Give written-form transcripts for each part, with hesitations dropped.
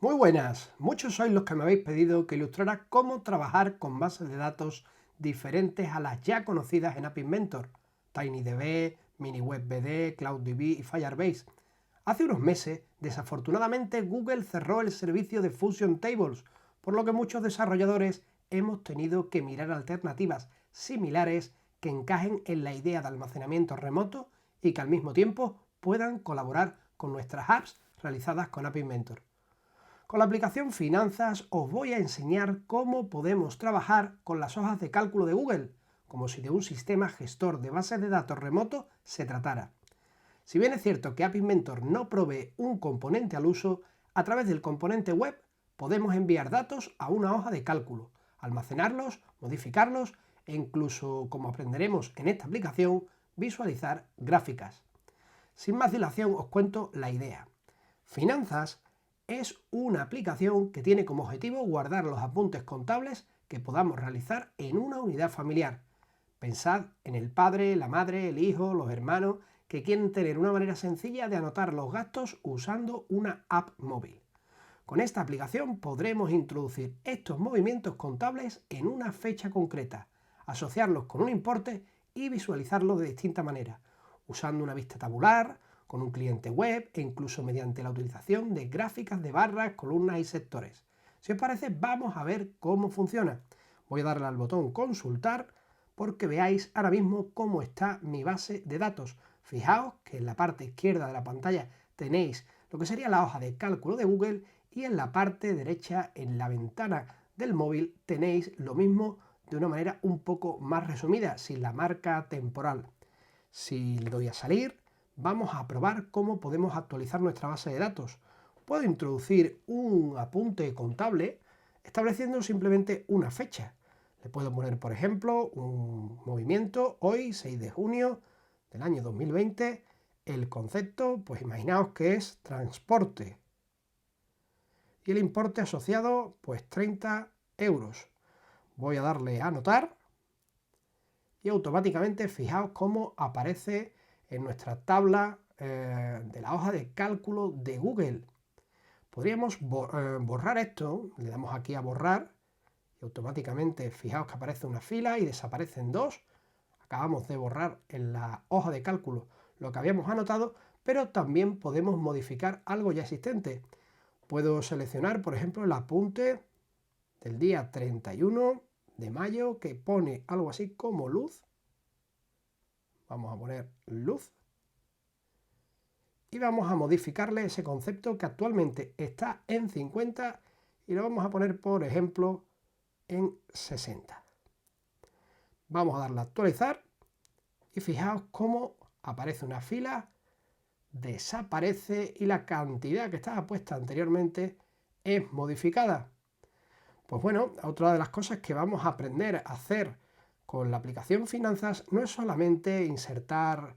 Muy buenas, muchos sois los que me habéis pedido que ilustrara cómo trabajar con bases de datos diferentes a las ya conocidas en App Inventor, TinyDB, MiniWebBD, CloudDB y Firebase. Hace unos meses, desafortunadamente, Google cerró el servicio de Fusion Tables, por lo que muchos desarrolladores hemos tenido que mirar alternativas similares que encajen en la idea de almacenamiento remoto y que al mismo tiempo puedan colaborar con nuestras apps realizadas con App Inventor. Con la aplicación Finanzas os voy a enseñar cómo podemos trabajar con las hojas de cálculo de Google, como si de un sistema gestor de bases de datos remoto se tratara. Si bien es cierto que App Inventor no provee un componente al uso, a través del componente web podemos enviar datos a una hoja de cálculo, almacenarlos, modificarlos e incluso, como aprenderemos en esta aplicación, visualizar gráficas. Sin más dilación os cuento la idea. Finanzas es una aplicación que tiene como objetivo guardar los apuntes contables que podamos realizar en una unidad familiar. Pensad en el padre, la madre, el hijo, los hermanos que quieren tener una manera sencilla de anotar los gastos usando una app móvil. Con esta aplicación podremos introducir estos movimientos contables en una fecha concreta, asociarlos con un importe y visualizarlos de distinta manera, usando una vista tabular, con un cliente web e incluso mediante la utilización de gráficas de barras, columnas y sectores. Si os parece, vamos a ver cómo funciona. Voy a darle al botón consultar porque veáis ahora mismo cómo está mi base de datos. Fijaos que en la parte izquierda de la pantalla tenéis lo que sería la hoja de cálculo de Google y en la parte derecha, en la ventana del móvil, tenéis lo mismo de una manera un poco más resumida, sin la marca temporal. Si le doy a salir, vamos a probar cómo podemos actualizar nuestra base de datos. Puedo introducir un apunte contable estableciendo simplemente una fecha. Le puedo poner, por ejemplo, un movimiento hoy, 6 de junio del año 2020. El concepto, pues imaginaos que es transporte. Y el importe asociado, pues 30 euros. Voy a darle a anotar y automáticamente fijaos cómo aparece en nuestra tabla de la hoja de cálculo de Google. Podríamos borrar esto, le damos aquí a borrar y automáticamente fijaos que aparece una fila y desaparecen dos. Acabamos de borrar en la hoja de cálculo lo que habíamos anotado, pero también podemos modificar algo ya existente. Puedo seleccionar, por ejemplo, el apunte del día 31 de mayo que pone algo así como luz. Vamos a poner luz. Y vamos a modificarle ese concepto que actualmente está en 50 y lo vamos a poner, por ejemplo, en 60. Vamos a darle a actualizar y fijaos cómo aparece una fila, desaparece y la cantidad que estaba puesta anteriormente es modificada. Pues bueno, otra de las cosas que vamos a aprender a hacer con la aplicación Finanzas no es solamente insertar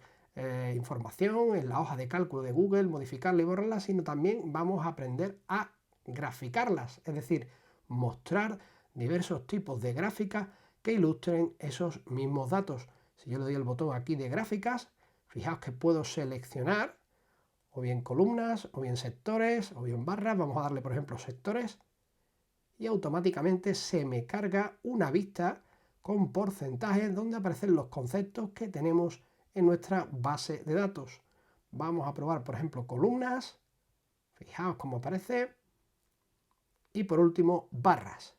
información en la hoja de cálculo de Google, modificarla y borrarla, sino también vamos a aprender a graficarlas, es decir, mostrar diversos tipos de gráficas que ilustren esos mismos datos. Si yo le doy el botón aquí de gráficas, fijaos que puedo seleccionar o bien columnas, o bien sectores, o bien barras. Vamos a darle, por ejemplo, sectores y automáticamente se me carga una vista con porcentajes donde aparecen los conceptos que tenemos en nuestra base de datos. Vamos a probar, por ejemplo, columnas. Fijaos cómo aparece. Y por último, barras.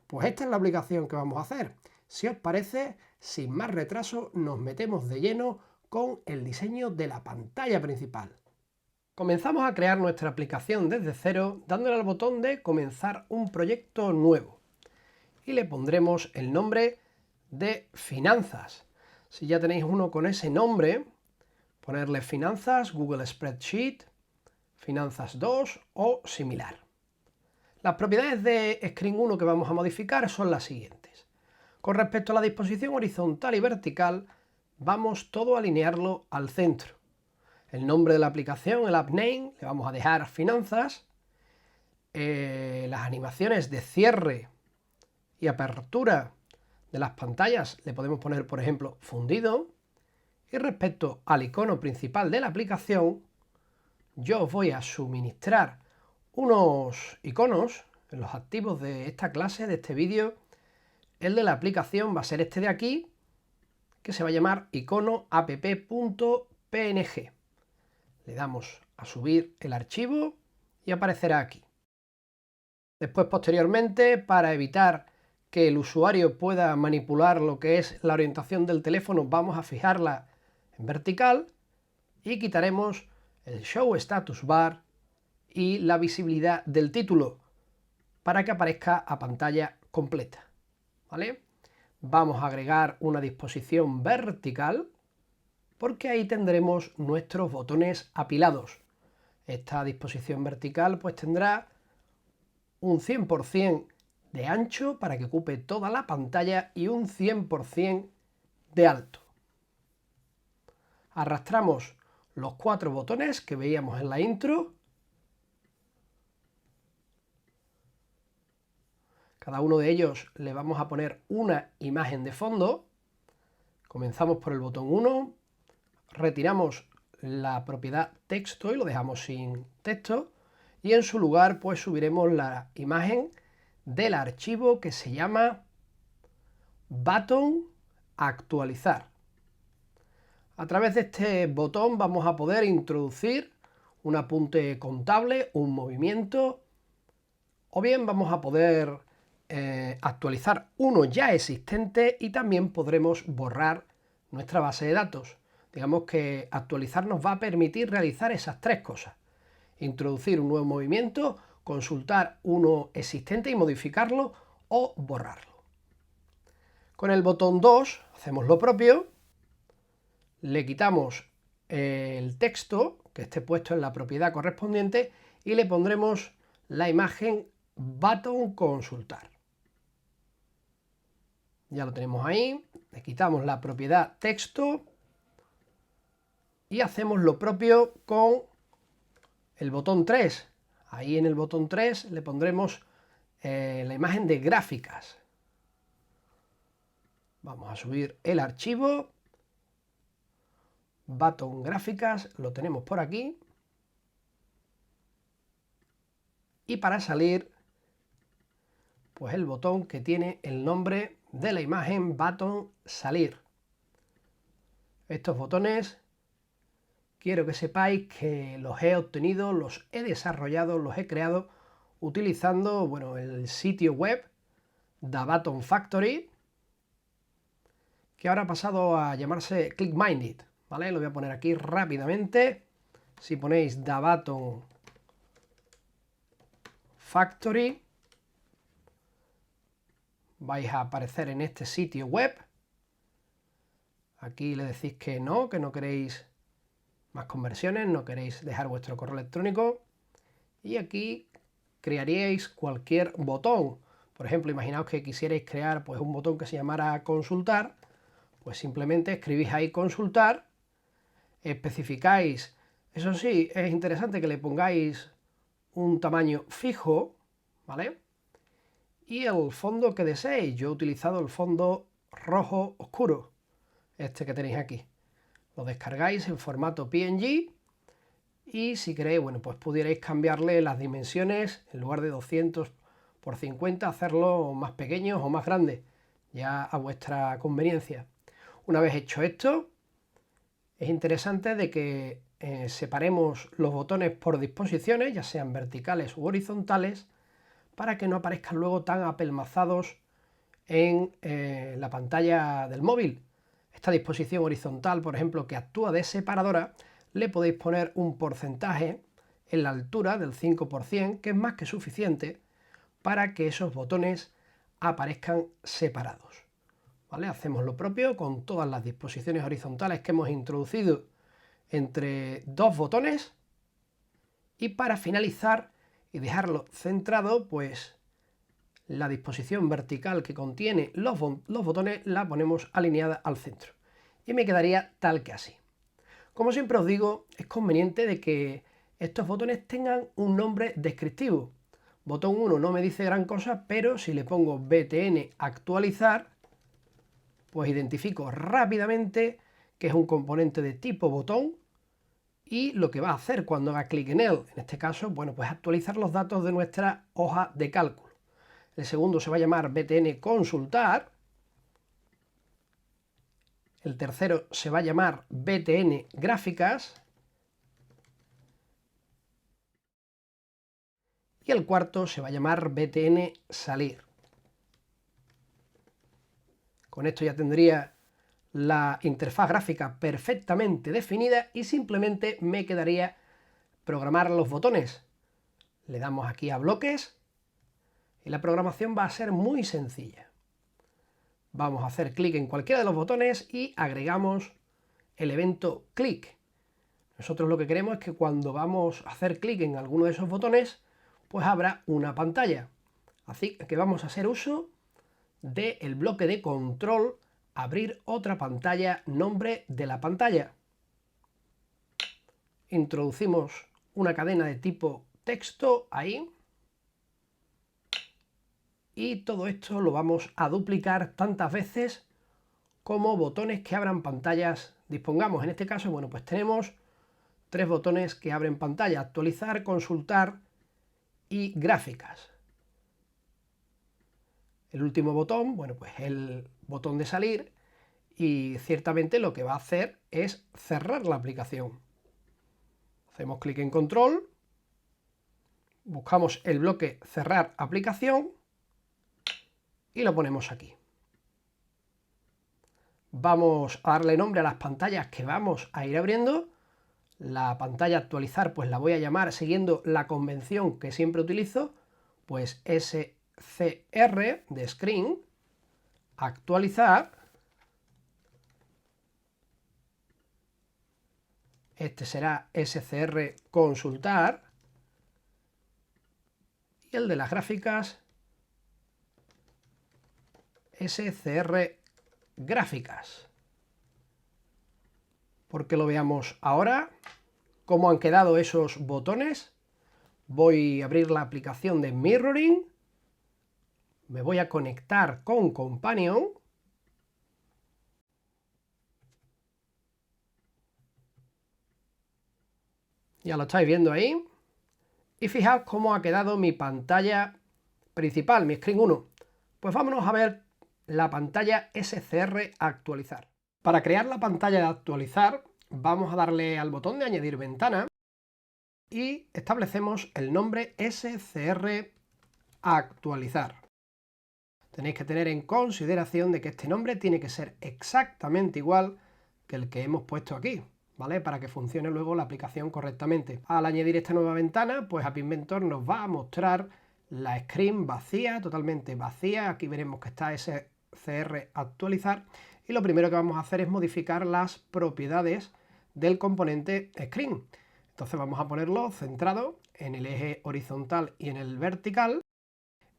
Pues esta es la aplicación que vamos a hacer. Si os parece, sin más retraso, nos metemos de lleno con el diseño de la pantalla principal. Comenzamos a crear nuestra aplicación desde cero dándole al botón de comenzar un proyecto nuevo y le pondremos el nombre de Finanzas. Si ya tenéis uno con ese nombre, ponerle Finanzas, Google Spreadsheet, Finanzas 2 o similar. Las propiedades de Screen 1 que vamos a modificar son las siguientes. Con respecto a la disposición horizontal y vertical, vamos todo a alinearlo al centro. El nombre de la aplicación, el app name, le vamos a dejar Finanzas. Las animaciones de cierre y apertura de las pantallas le podemos poner, por ejemplo, fundido. Y respecto al icono principal de la aplicación, yo os voy a suministrar unos iconos en los activos de esta clase, de este vídeo. El de la aplicación va a ser este de aquí, que se va a llamar icono app.png. Le damos a subir el archivo y aparecerá aquí. Después, posteriormente, para evitar que el usuario pueda manipular lo que es la orientación del teléfono, vamos a fijarla en vertical y quitaremos el Show Status Bar y la visibilidad del título para que aparezca a pantalla completa, ¿vale? Vamos a agregar una disposición vertical porque ahí tendremos nuestros botones apilados. Esta disposición vertical pues tendrá un 100% de ancho para que ocupe toda la pantalla y un 100% de alto. Arrastramos los 4 botones que veíamos en la intro. Cada uno de ellos le vamos a poner una imagen de fondo. Comenzamos por el botón 1, retiramos la propiedad texto y lo dejamos sin texto, y en su lugar pues subiremos la imagen del archivo que se llama button actualizar. A través de este botón vamos a poder introducir un apunte contable, un movimiento, o bien vamos a poder actualizar uno ya existente y también podremos borrar nuestra base de datos. Digamos que actualizar nos va a permitir realizar esas 3 cosas. Introducir un nuevo movimiento, consultar uno existente y modificarlo o borrarlo. Con el botón 2 hacemos lo propio. Le quitamos el texto que esté puesto en la propiedad correspondiente y le pondremos la imagen button consultar. Ya lo tenemos ahí, le quitamos la propiedad texto y hacemos lo propio con el botón 3. Ahí en el botón 3 le pondremos la imagen de gráficas. Vamos a subir el archivo. Button gráficas, lo tenemos por aquí. Y para salir, pues el botón que tiene el nombre de la imagen button salir. Estos botones quiero que sepáis que los he obtenido, los he desarrollado, los he creado utilizando el sitio web The Button Factory, que ahora ha pasado a llamarse ClickMinded, ¿vale? Lo voy a poner aquí rápidamente. Si ponéis The Button Factory, vais a aparecer en este sitio web. Aquí le decís que no queréis más conversiones, no queréis dejar vuestro correo electrónico, y aquí crearíais cualquier botón. Por ejemplo, imaginaos que quisierais crear pues un botón que se llamara consultar, pues simplemente escribís ahí consultar, especificáis, eso sí, es interesante que le pongáis un tamaño fijo, ¿vale? Y el fondo que deseéis. Yo he utilizado el fondo rojo oscuro, este que tenéis aquí. Lo descargáis en formato PNG y si queréis, pues pudierais cambiarle las dimensiones, en lugar de 200 por 50, hacerlo más pequeños o más grandes, ya a vuestra conveniencia. Una vez hecho esto, es interesante de que separemos los botones por disposiciones, ya sean verticales u horizontales, para que no aparezcan luego tan apelmazados en la pantalla del móvil. Esta disposición horizontal, por ejemplo, que actúa de separadora, le podéis poner un porcentaje en la altura del 5%, que es más que suficiente para que esos botones aparezcan separados. ¿Vale? Hacemos lo propio con todas las disposiciones horizontales que hemos introducido entre 2 botones, y para finalizar y dejarlo centrado, pues la disposición vertical que contiene los botones la ponemos alineada al centro y me quedaría tal que así. Como siempre os digo, es conveniente de que estos botones tengan un nombre descriptivo. Botón 1 no me dice gran cosa, pero si le pongo BTN actualizar, pues identifico rápidamente que es un componente de tipo botón y lo que va a hacer cuando haga clic en él, en este caso, bueno, pues actualizar los datos de nuestra hoja de cálculo. El segundo se va a llamar BTN consultar. El tercero se va a llamar BTN gráficas. Y el cuarto se va a llamar BTN salir. Con esto ya tendría la interfaz gráfica perfectamente definida y simplemente me quedaría programar los botones. Le damos aquí a bloques y la programación va a ser muy sencilla. Vamos a hacer clic en cualquiera de los botones y agregamos el evento clic. Nosotros lo que queremos es que cuando vamos a hacer clic en alguno de esos botones, pues habrá una pantalla. Así que vamos a hacer uso del bloque de control, abrir otra pantalla, nombre de la pantalla. Introducimos una cadena de tipo texto ahí. Y todo esto lo vamos a duplicar tantas veces como botones que abran pantallas dispongamos. En este caso, bueno, pues tenemos 3 botones que abren pantalla: actualizar, consultar y gráficas. El último botón, bueno, pues el botón de salir, y ciertamente lo que va a hacer es cerrar la aplicación. Hacemos clic en control, buscamos el bloque cerrar aplicación y lo ponemos aquí. Vamos a darle nombre a las pantallas que vamos a ir abriendo. La pantalla actualizar pues la voy a llamar, siguiendo la convención que siempre utilizo, pues SCR de screen, actualizar. Este será SCR consultar. Y el de las gráficas, SCR gráficas. Porque lo veamos ahora, cómo han quedado esos botones. Voy a abrir la aplicación de Mirroring. Me voy a conectar con Companion. Ya lo estáis viendo ahí. Y fijaos cómo ha quedado mi pantalla principal, mi Screen 1. Pues vámonos a ver la pantalla SCR actualizar. Para crear la pantalla de actualizar, vamos a darle al botón de añadir ventana y establecemos el nombre SCR actualizar. Tenéis que tener en consideración de que este nombre tiene que ser exactamente igual que el que hemos puesto aquí, ¿vale? Para que funcione luego la aplicación correctamente. Al añadir esta nueva ventana, pues App Inventor nos va a mostrar la screen vacía, totalmente vacía. Aquí veremos que está SCR actualizar. Y lo primero que vamos a hacer es modificar las propiedades del componente screen. Entonces vamos a ponerlo centrado en el eje horizontal y en el vertical.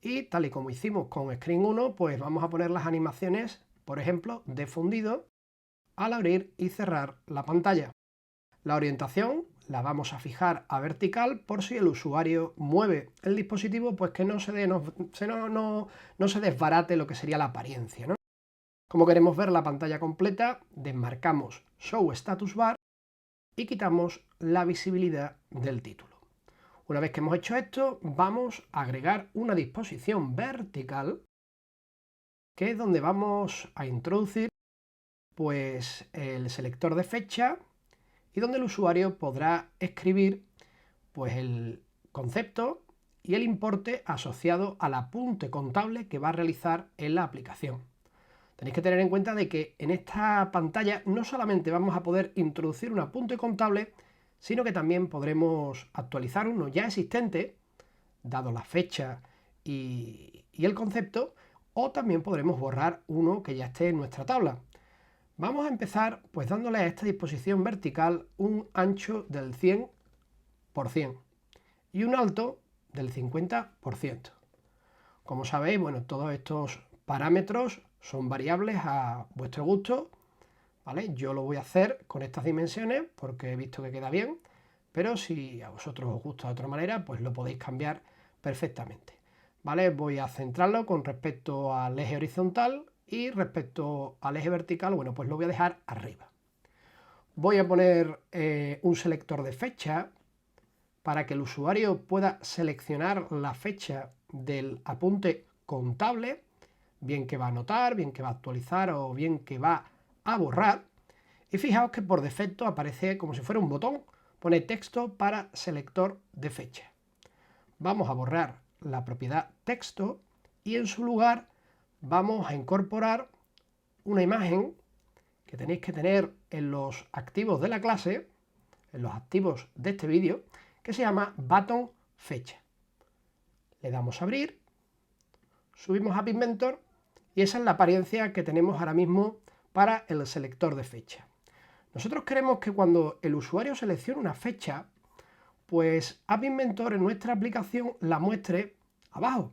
Y tal y como hicimos con Screen 1, pues vamos a poner las animaciones, por ejemplo, de fundido al abrir y cerrar la pantalla. La orientación la vamos a fijar a vertical por si el usuario mueve el dispositivo, pues que no se desbarate lo que sería la apariencia, ¿no? Como queremos ver la pantalla completa, desmarcamos Show Status Bar y quitamos la visibilidad del título. Una vez que hemos hecho esto, vamos a agregar una disposición vertical, que es donde vamos a introducir pues el selector de fecha y donde el usuario podrá escribir pues el concepto y el importe asociado al apunte contable que va a realizar en la aplicación. Tenéis que tener en cuenta de que en esta pantalla no solamente vamos a poder introducir un apunte contable, sino que también podremos actualizar uno ya existente, dado la fecha y el concepto, o también podremos borrar uno que ya esté en nuestra tabla. Vamos a empezar pues dándole a esta disposición vertical un ancho del 100% y un alto del 50%. Como sabéis, bueno, todos estos parámetros son variables a vuestro gusto, ¿vale? Yo lo voy a hacer con estas dimensiones porque he visto que queda bien, pero si a vosotros os gusta de otra manera, pues lo podéis cambiar perfectamente, ¿vale? Voy a centrarlo con respecto al eje horizontal y respecto al eje vertical, bueno, pues lo voy a dejar arriba. Voy a poner un selector de fecha para que el usuario pueda seleccionar la fecha del apunte contable, bien que va a anotar, bien que va a actualizar o bien que va a borrar. Y fijaos que por defecto aparece como si fuera un botón, pone texto para selector de fecha. Vamos a borrar la propiedad texto y en su lugar vamos a incorporar una imagen que tenéis que tener en los activos de la clase, en los activos de este vídeo, que se llama button fecha. Le damos a abrir, subimos a Pigmentor y esa es la apariencia que tenemos ahora mismo para el selector de fecha. Nosotros queremos que cuando el usuario seleccione una fecha, pues App Inventor en nuestra aplicación la muestre abajo.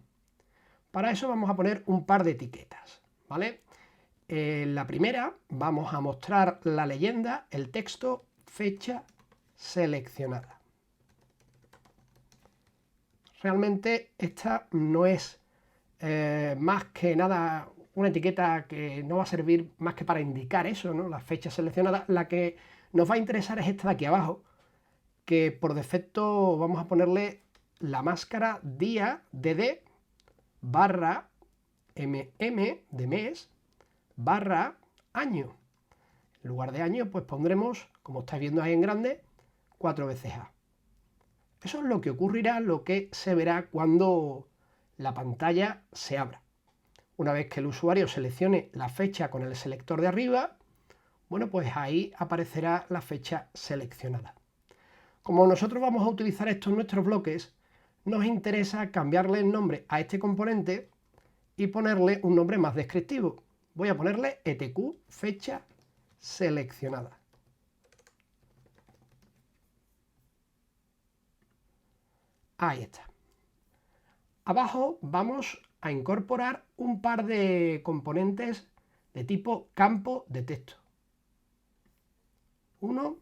Para eso vamos a poner un par de etiquetas, ¿vale? En la primera vamos a mostrar la leyenda, el texto, fecha seleccionada. Realmente esta no es más que nada una etiqueta que no va a servir más que para indicar eso, ¿no? La fecha seleccionada. La que nos va a interesar es esta de aquí abajo, que por defecto vamos a ponerle la máscara día dd barra mm de mes barra año. En lugar de año pues pondremos, como estáis viendo ahí en grande, 4 veces A. Eso es lo que ocurrirá, lo que se verá cuando la pantalla se abra. Una vez que el usuario seleccione la fecha con el selector de arriba, bueno, pues ahí aparecerá la fecha seleccionada. Como nosotros vamos a utilizar esto en nuestros bloques, nos interesa cambiarle el nombre a este componente y ponerle un nombre más descriptivo. Voy a ponerle etq fecha seleccionada. Ahí está. Abajo vamos a incorporar un par de componentes de tipo campo de texto. 1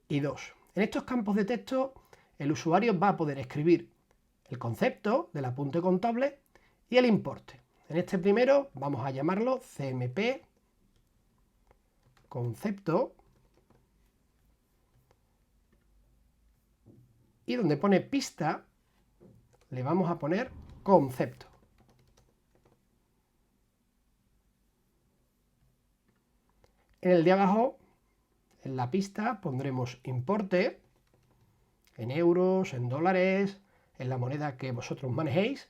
y 2. En estos campos de texto el usuario va a poder escribir el concepto del apunte contable y el importe. En este primero vamos a llamarlo CMP concepto y donde pone pista le vamos a poner concepto. En el de abajo, en la pista, pondremos importe en euros, en dólares, en la moneda que vosotros manejéis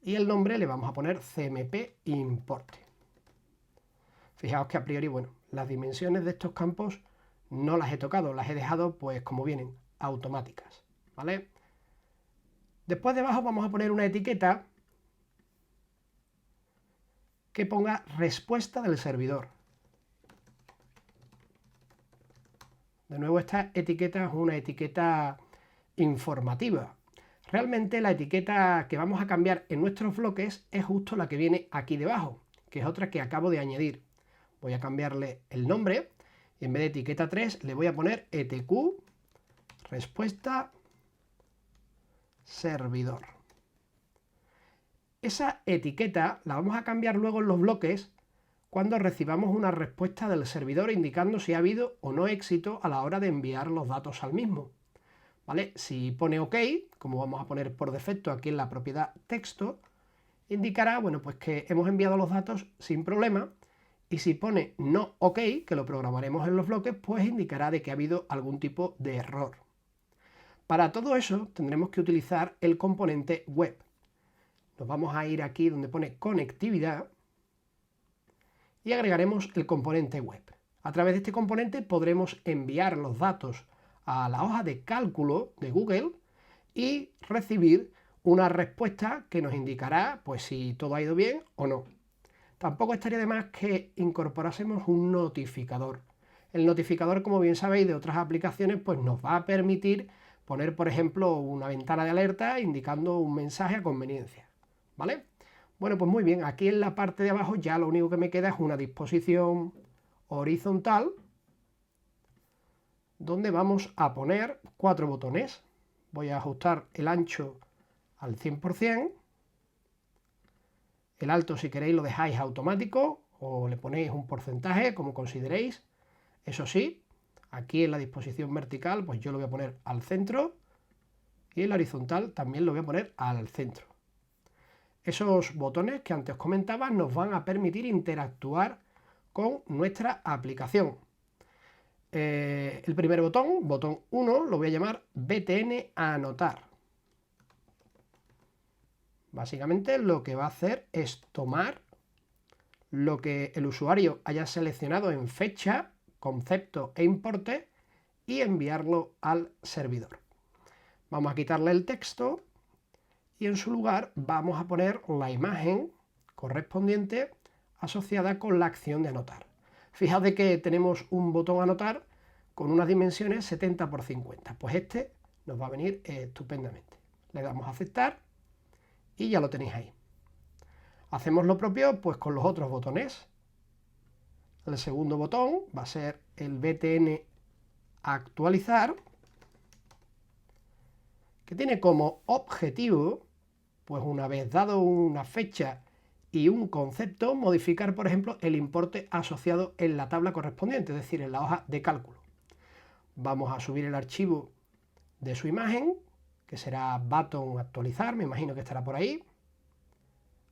y el nombre le vamos a poner CMP importe. Fijaos que a priori, bueno, las dimensiones de estos campos no las he tocado, las he dejado pues como vienen, automáticas, ¿vale? Después debajo vamos a poner una etiqueta que ponga respuesta del servidor. De nuevo, esta etiqueta es una etiqueta informativa. Realmente la etiqueta que vamos a cambiar en nuestros bloques es justo la que viene aquí debajo, que es otra que acabo de añadir. Voy a cambiarle el nombre y en vez de etiqueta 3 le voy a poner etq respuesta servidor. Esa etiqueta la vamos a cambiar luego en los bloques cuando recibamos una respuesta del servidor indicando si ha habido o no éxito a la hora de enviar los datos al mismo. ¿Vale? Si pone OK, como vamos a poner por defecto aquí en la propiedad texto, indicará, bueno, pues que hemos enviado los datos sin problema, y si pone no OK, que lo programaremos en los bloques, pues indicará de que ha habido algún tipo de error. Para todo eso tendremos que utilizar el componente web. Nos vamos a ir aquí donde pone conectividad y agregaremos el componente web. A través de este componente podremos enviar los datos a la hoja de cálculo de Google y recibir una respuesta que nos indicará pues si todo ha ido bien o no. Tampoco estaría de más que incorporásemos un notificador. El notificador, como bien sabéis de otras aplicaciones, pues nos va a permitir poner, por ejemplo, una ventana de alerta indicando un mensaje a conveniencia, ¿vale? Bueno, pues muy bien, aquí en la parte de abajo ya lo único que me queda es una disposición horizontal donde vamos a poner 4 botones. Voy a ajustar el ancho al 100%, el alto si queréis lo dejáis automático o le ponéis un porcentaje, como consideréis. Eso sí, aquí en la disposición vertical, pues yo lo voy a poner al centro, y en la horizontal también lo voy a poner al centro. Esos botones que antes os comentaba nos van a permitir interactuar con nuestra aplicación. El primer botón, botón 1, lo voy a llamar BTN Anotar. Básicamente lo que va a hacer es tomar lo que el usuario haya seleccionado en fecha, concepto e importe y enviarlo al servidor. Vamos a quitarle el texto y en su lugar vamos a poner la imagen correspondiente asociada con la acción de anotar. Fijaos que tenemos un botón anotar con unas dimensiones 70 por 50. Pues este nos va a venir estupendamente. Le damos a aceptar y ya lo tenéis ahí. Hacemos lo propio pues con los otros botones. El segundo botón va a ser el BTN actualizar, que tiene como objetivo, pues una vez dado una fecha y un concepto, modificar, por ejemplo, el importe asociado en la tabla correspondiente, es decir, en la hoja de cálculo. Vamos a subir el archivo de su imagen, que será button actualizar, me imagino que estará por ahí.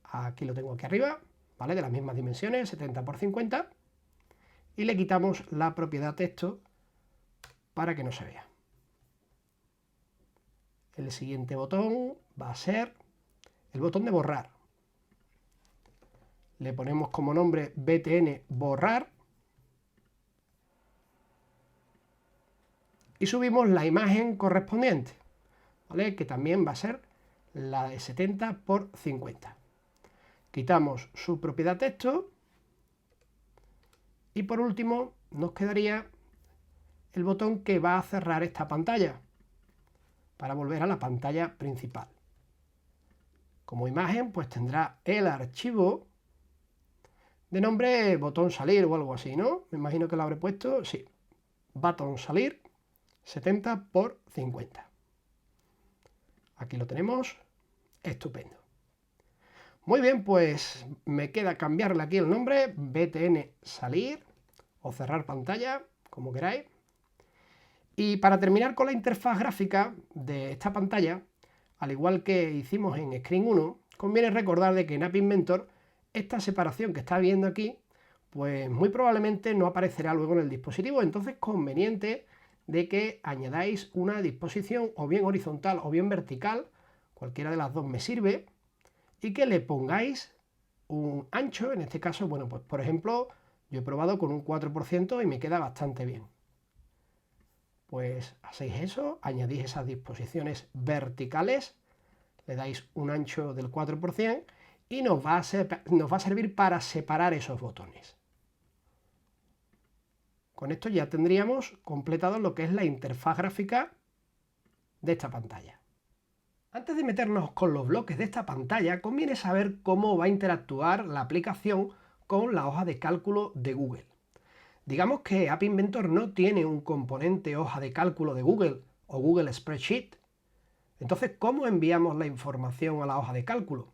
Aquí lo tengo aquí arriba, ¿vale? De las mismas dimensiones, 70 por 50. Y le quitamos la propiedad texto para que no se vea. El siguiente botón va a ser el botón de borrar. Le ponemos como nombre BTN borrar y subimos la imagen correspondiente, ¿vale? Que también va a ser la de 70 por 50. Quitamos su propiedad texto y por último nos quedaría el botón que va a cerrar esta pantalla para volver a la pantalla principal. Como imagen pues tendrá el archivo de nombre botón salir o algo así, ¿no? Me imagino que lo habré puesto, sí, botón salir 70 por 50. Aquí lo tenemos, estupendo. Muy bien, pues me queda cambiarle aquí el nombre, BTN salir o cerrar pantalla, como queráis. Y para terminar con la interfaz gráfica de esta pantalla, al igual que hicimos en Screen 1, conviene recordar de que en App Inventor esta separación que está viendo aquí, pues muy probablemente no aparecerá luego en el dispositivo, entonces es conveniente de que añadáis una disposición o bien horizontal o bien vertical, cualquiera de las dos me sirve, y que le pongáis un ancho, en este caso, bueno, pues por ejemplo, yo he probado con un 4% y me queda bastante bien. Pues hacéis eso, añadís esas disposiciones verticales, le dais un ancho del 4% y nos va a servir para separar esos botones. Con esto ya tendríamos completado lo que es la interfaz gráfica de esta pantalla. Antes de meternos con los bloques de esta pantalla, conviene saber cómo va a interactuar la aplicación con la hoja de cálculo de Google. Digamos que App Inventor no tiene un componente hoja de cálculo de Google o Google Spreadsheet. Entonces, ¿cómo enviamos la información a la hoja de cálculo?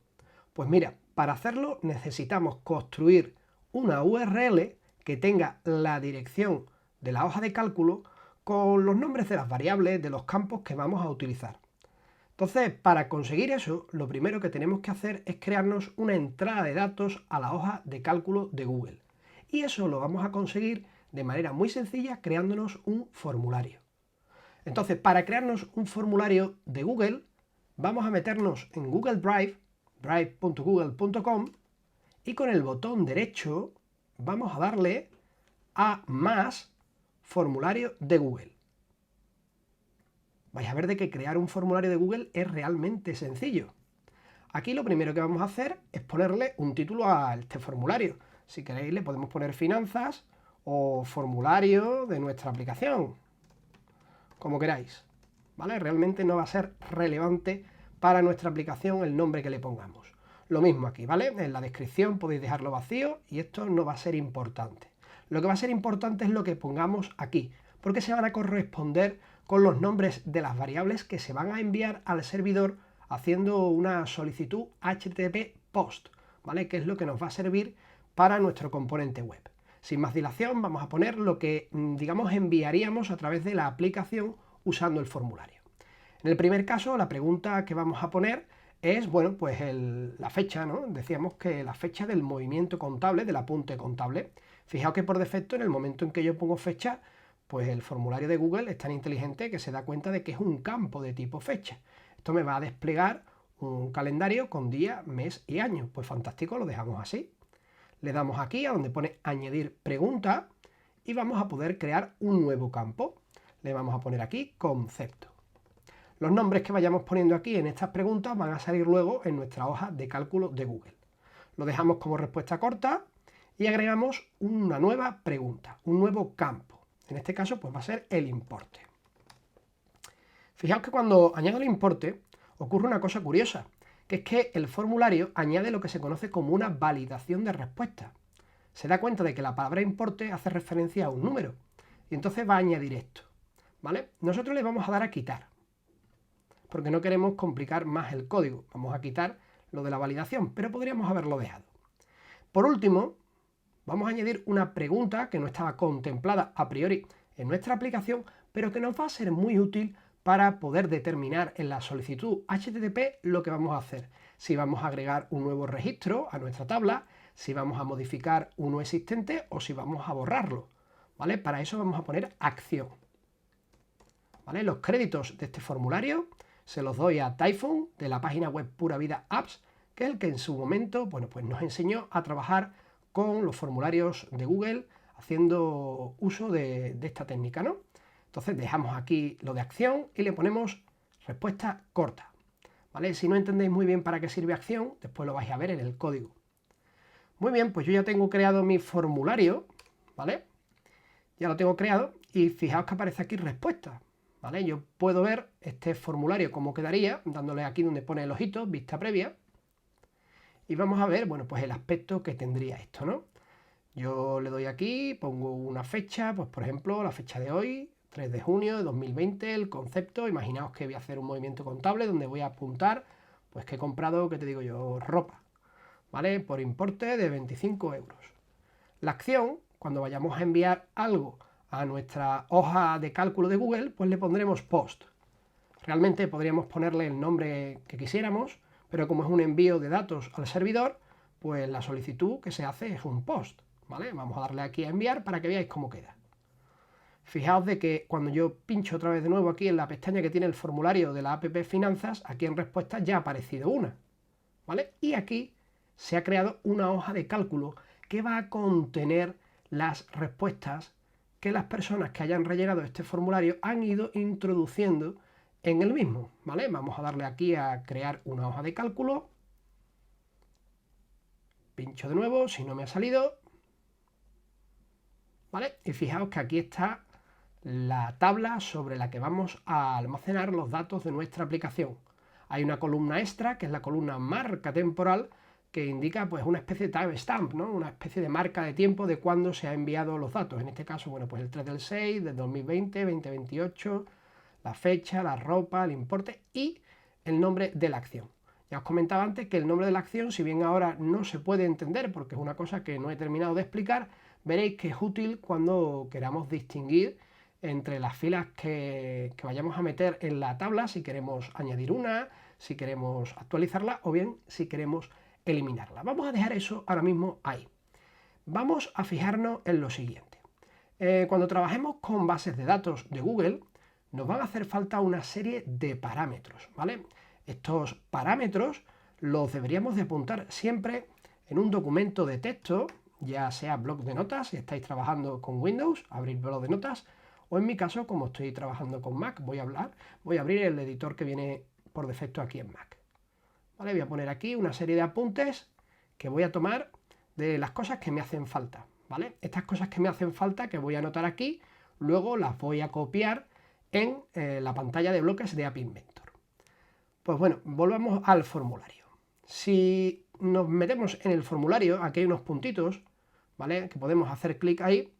Pues mira, para hacerlo necesitamos construir una URL que tenga la dirección de la hoja de cálculo con los nombres de las variables de los campos que vamos a utilizar. Entonces, para conseguir eso, lo primero que tenemos que hacer es crearnos una entrada de datos a la hoja de cálculo de Google. Y eso lo vamos a conseguir de manera muy sencilla creándonos un formulario. Entonces, para crearnos un formulario de Google, vamos a meternos en Google Drive, drive.google.com, y con el botón derecho vamos a darle a más formulario de Google. Vais a ver de que crear un formulario de Google es realmente sencillo. Aquí lo primero que vamos a hacer es ponerle un título a este formulario. Si queréis le podemos poner finanzas o formulario de nuestra aplicación, como queráis, ¿vale? Realmente no va a ser relevante para nuestra aplicación el nombre que le pongamos. Lo mismo aquí, ¿vale? En la descripción podéis dejarlo vacío y esto no va a ser importante. Lo que va a ser importante es lo que pongamos aquí, porque se van a corresponder con los nombres de las variables que se van a enviar al servidor haciendo una solicitud HTTP POST, ¿vale? Que es lo que nos va a servir para nuestro componente web. Sin más dilación, vamos a poner lo que, digamos, enviaríamos a través de la aplicación usando el formulario. En el primer caso, la pregunta que vamos a poner es, bueno, pues la fecha, ¿no? Decíamos que la fecha del movimiento contable, del apunte contable. Fijaos que por defecto, en el momento en que yo pongo fecha, pues el formulario de Google es tan inteligente que se da cuenta de que es un campo de tipo fecha. Esto me va a desplegar un calendario con día, mes y año. Pues fantástico, lo dejamos así. Le damos aquí a donde pone añadir pregunta y vamos a poder crear un nuevo campo. Le vamos a poner aquí concepto. Los nombres que vayamos poniendo aquí en estas preguntas van a salir luego en nuestra hoja de cálculo de Google. Lo dejamos como respuesta corta y agregamos una nueva pregunta, un nuevo campo. En este caso pues va a ser el importe. Fijaos que cuando añado el importe ocurre una cosa curiosa, que es que el formulario añade lo que se conoce como una validación de respuesta. Se da cuenta de que la palabra importe hace referencia a un número y entonces va a añadir esto, ¿vale? Nosotros le vamos a dar a quitar, porque no queremos complicar más el código. Vamos a quitar lo de la validación, pero podríamos haberlo dejado. Por último, vamos a añadir una pregunta que no estaba contemplada a priori en nuestra aplicación, pero que nos va a ser muy útil para poder determinar en la solicitud HTTP lo que vamos a hacer. Si vamos a agregar un nuevo registro a nuestra tabla, si vamos a modificar uno existente o si vamos a borrarlo, ¿vale? Para eso vamos a poner acción, ¿vale? Los créditos de este formulario se los doy a Typhoon de la página web Pura Vida Apps, que es el que en su momento, bueno, pues nos enseñó a trabajar con los formularios de Google haciendo uso de esta técnica, ¿no? Entonces dejamos aquí lo de acción y le ponemos respuesta corta, ¿vale? Si no entendéis muy bien para qué sirve acción, después lo vais a ver en el código. Muy bien, pues yo ya tengo creado mi formulario, ¿vale? Ya lo tengo creado y fijaos que aparece aquí respuesta, ¿vale? Yo puedo ver este formulario cómo quedaría, dándole aquí donde pone el ojito, vista previa, y vamos a ver, bueno, pues el aspecto que tendría esto, ¿no? Yo le doy aquí, pongo una fecha, pues por ejemplo, la fecha de hoy, 3 de junio de 2020, el concepto, imaginaos que voy a hacer un movimiento contable donde voy a apuntar, pues que he comprado, ¿qué te digo yo? Ropa, ¿vale? Por importe de 25 euros. La acción, cuando vayamos a enviar algo a nuestra hoja de cálculo de Google, pues le pondremos post. Realmente podríamos ponerle el nombre que quisiéramos, pero como es un envío de datos al servidor, pues la solicitud que se hace es un post, ¿vale? Vamos a darle aquí a enviar para que veáis cómo queda. Fijaos de que cuando yo pincho otra vez de nuevo aquí en la pestaña que tiene el formulario de la app Finanzas, aquí en respuesta ya ha aparecido una, ¿vale? Y aquí se ha creado una hoja de cálculo que va a contener las respuestas que las personas que hayan rellenado este formulario han ido introduciendo en el mismo, ¿vale? Vamos a darle aquí a crear una hoja de cálculo. Pincho de nuevo, si no me ha salido, ¿vale? Y fijaos que aquí está la tabla sobre la que vamos a almacenar los datos de nuestra aplicación. Hay una columna extra, que es la columna marca temporal, que indica pues una especie de timestamp, ¿no? Una especie de marca de tiempo de cuándo se han enviado los datos. En este caso, bueno, pues el 3 del 6, del 2020, 2028, la fecha, la ropa, el importe y el nombre de la acción. Ya os comentaba antes que el nombre de la acción, si bien ahora no se puede entender porque es una cosa que no he terminado de explicar, veréis que es útil cuando queramos distinguir entre las filas que vayamos a meter en la tabla, si queremos añadir una, si queremos actualizarla o bien si queremos eliminarla. Vamos a dejar eso ahora mismo ahí. Vamos a fijarnos en lo siguiente. Cuando trabajemos con bases de datos de Google, nos van a hacer falta una serie de parámetros, ¿vale? Estos parámetros los deberíamos de apuntar siempre en un documento de texto, ya sea bloc de notas, si estáis trabajando con Windows, abrir bloc de notas, o en mi caso, como estoy trabajando con Mac, voy a abrir el editor que viene por defecto aquí en Mac. ¿Vale? Voy a poner aquí una serie de apuntes que voy a tomar de las cosas que me hacen falta, ¿vale? Estas cosas que me hacen falta, que voy a anotar aquí, luego las voy a copiar en la pantalla de bloques de App Inventor. Pues bueno, volvamos al formulario. Si nos metemos en el formulario, aquí hay unos puntitos, ¿vale? Que podemos hacer clic ahí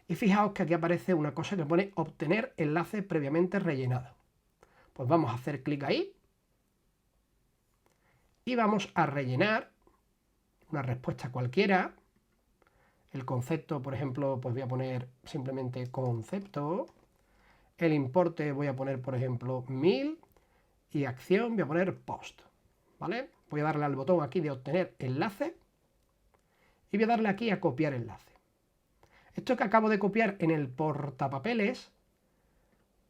y fijaos que aquí aparece una cosa que pone obtener enlace previamente rellenado. Pues vamos a hacer clic ahí y vamos a rellenar una respuesta cualquiera, El concepto, por ejemplo, pues voy a poner simplemente concepto. El importe voy a poner, por ejemplo, 1000. Y acción voy a poner post. ¿Vale? Voy a darle al botón aquí de obtener enlace. Y voy a darle aquí a copiar enlace. Esto que acabo de copiar en el portapapeles,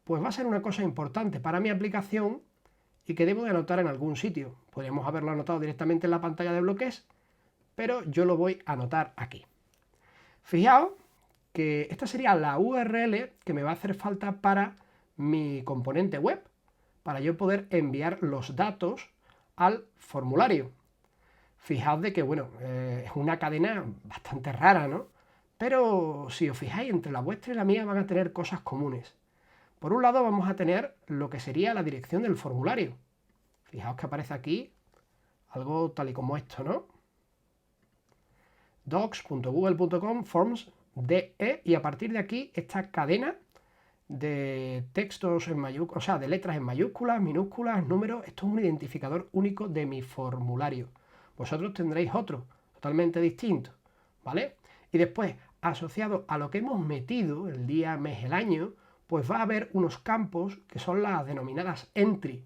pues va a ser una cosa importante para mi aplicación y que debo de anotar en algún sitio. Podríamos haberlo anotado directamente en la pantalla de bloques, pero yo lo voy a anotar aquí. Fijaos que esta sería la URL que me va a hacer falta para mi componente web, para yo poder enviar los datos al formulario. Fijaos de que, bueno, es una cadena bastante rara, ¿no? Pero si os fijáis, entre la vuestra y la mía van a tener cosas comunes. Por un lado vamos a tener lo que sería la dirección del formulario. Fijaos que aparece aquí algo tal y como esto, ¿no? docs.google.com forms DE, y a partir de aquí esta cadena de textos en mayúsculas, o sea, de letras en mayúsculas, minúsculas, números. Esto es un identificador único de mi formulario. Vosotros tendréis otro totalmente distinto, ¿vale? Y después, asociado a lo que hemos metido, el día, mes, el año, pues va a haber unos campos que son las denominadas entry,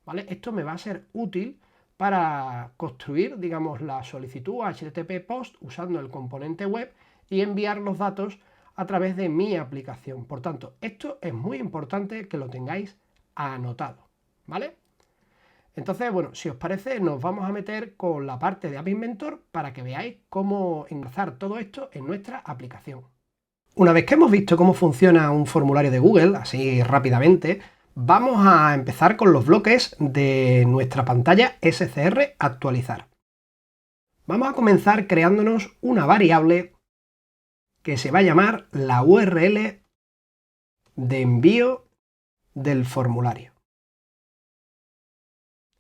¿vale? Esto me va a ser útil para construir, digamos, la solicitud HTTP POST usando el componente web y enviar los datos a través de mi aplicación. Por tanto, esto es muy importante que lo tengáis anotado, ¿vale? Entonces, bueno, si os parece, nos vamos a meter con la parte de App Inventor para que veáis cómo enlazar todo esto en nuestra aplicación. Una vez que hemos visto cómo funciona un formulario de Google, así rápidamente, vamos a empezar con los bloques de nuestra pantalla SCR actualizar. Vamos a comenzar creándonos una variable que se va a llamar la URL de envío del formulario.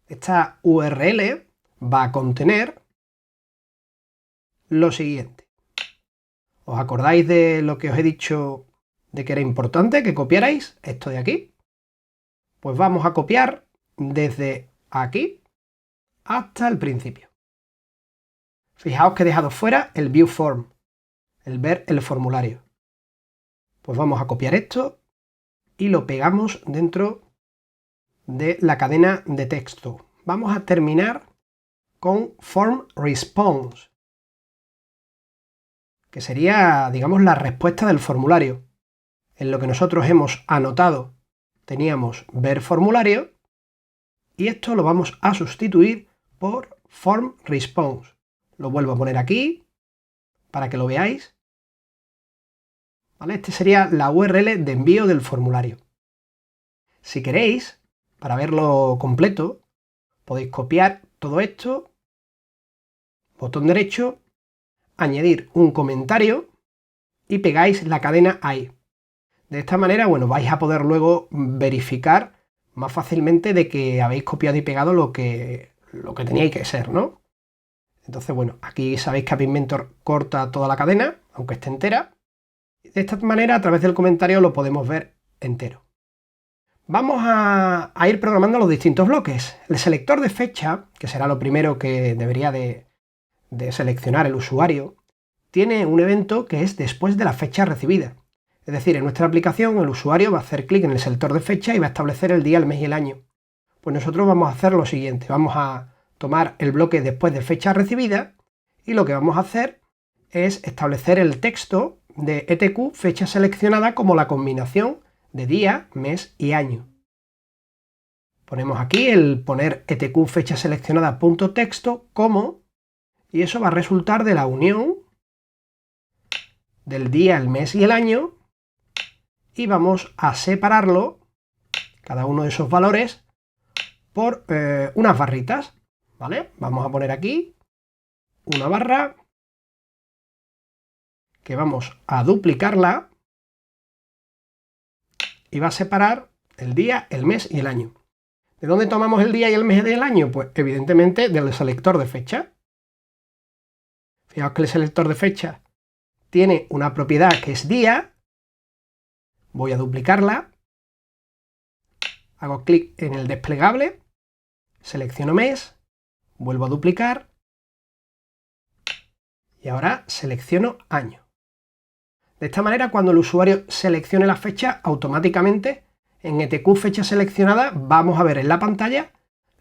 Esta URL va a contener lo siguiente. ¿Os acordáis de lo que os he dicho de que era importante que copiarais esto de aquí? Pues vamos a copiar desde aquí hasta el principio. Fijaos que he dejado fuera el view form, el ver el formulario. Pues vamos a copiar esto y lo pegamos dentro de la cadena de texto. Vamos a terminar con form response, que sería, digamos, la respuesta del formulario. En lo que nosotros hemos anotado teníamos ver formulario y esto lo vamos a sustituir por form response. Lo vuelvo a poner aquí para que lo veáis. ¿Vale? Este sería la URL de envío del formulario. Si queréis, para verlo completo, podéis copiar todo esto, botón derecho, añadir un comentario y pegáis la cadena ahí. De esta manera, bueno, vais a poder luego verificar más fácilmente de que habéis copiado y pegado lo que teníais que ser, ¿no? Entonces, bueno, aquí sabéis que App Inventor corta toda la cadena, aunque esté entera. De esta manera, a través del comentario lo podemos ver entero. Vamos a ir programando los distintos bloques. El selector de fecha, que será lo primero que debería de seleccionar el usuario, tiene un evento que es después de la fecha recibida. Es decir, en nuestra aplicación el usuario va a hacer clic en el selector de fecha y va a establecer el día, el mes y el año. Pues nosotros vamos a hacer lo siguiente. Vamos a tomar el bloque después de fecha recibida y lo que vamos a hacer es establecer el texto de ETQ fecha seleccionada como la combinación de día, mes y año. Ponemos aquí el poner ETQ fecha seleccionada punto texto como, y eso va a resultar de la unión del día, el mes y el año, y vamos a separarlo, cada uno de esos valores, por unas barritas, ¿vale? Vamos a poner aquí una barra que vamos a duplicarla y va a separar el día, el mes y el año. ¿De dónde tomamos el día y el mes del año? Pues evidentemente del selector de fecha. Fijaos que el selector de fecha tiene una propiedad que es día. Voy a duplicarla. Hago clic en el desplegable. Selecciono mes. Vuelvo a duplicar. Y ahora selecciono año. De esta manera, cuando el usuario seleccione la fecha, automáticamente en ETQ fecha seleccionada vamos a ver en la pantalla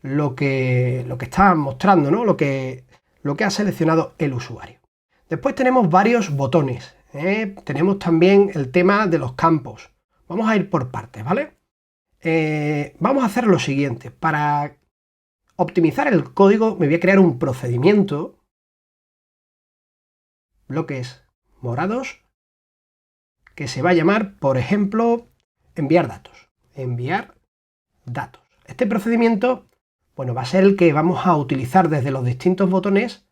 lo que está mostrando, ¿no? Lo que ha seleccionado el usuario. Después tenemos varios botones. Tenemos también el tema de los campos. Vamos a ir por partes, ¿vale? Vamos a hacer lo siguiente. Para optimizar el código me voy a crear un procedimiento, bloques morados, que se va a llamar, por ejemplo, enviar datos. Enviar datos. Este procedimiento, bueno, va a ser el que vamos a utilizar desde los distintos botones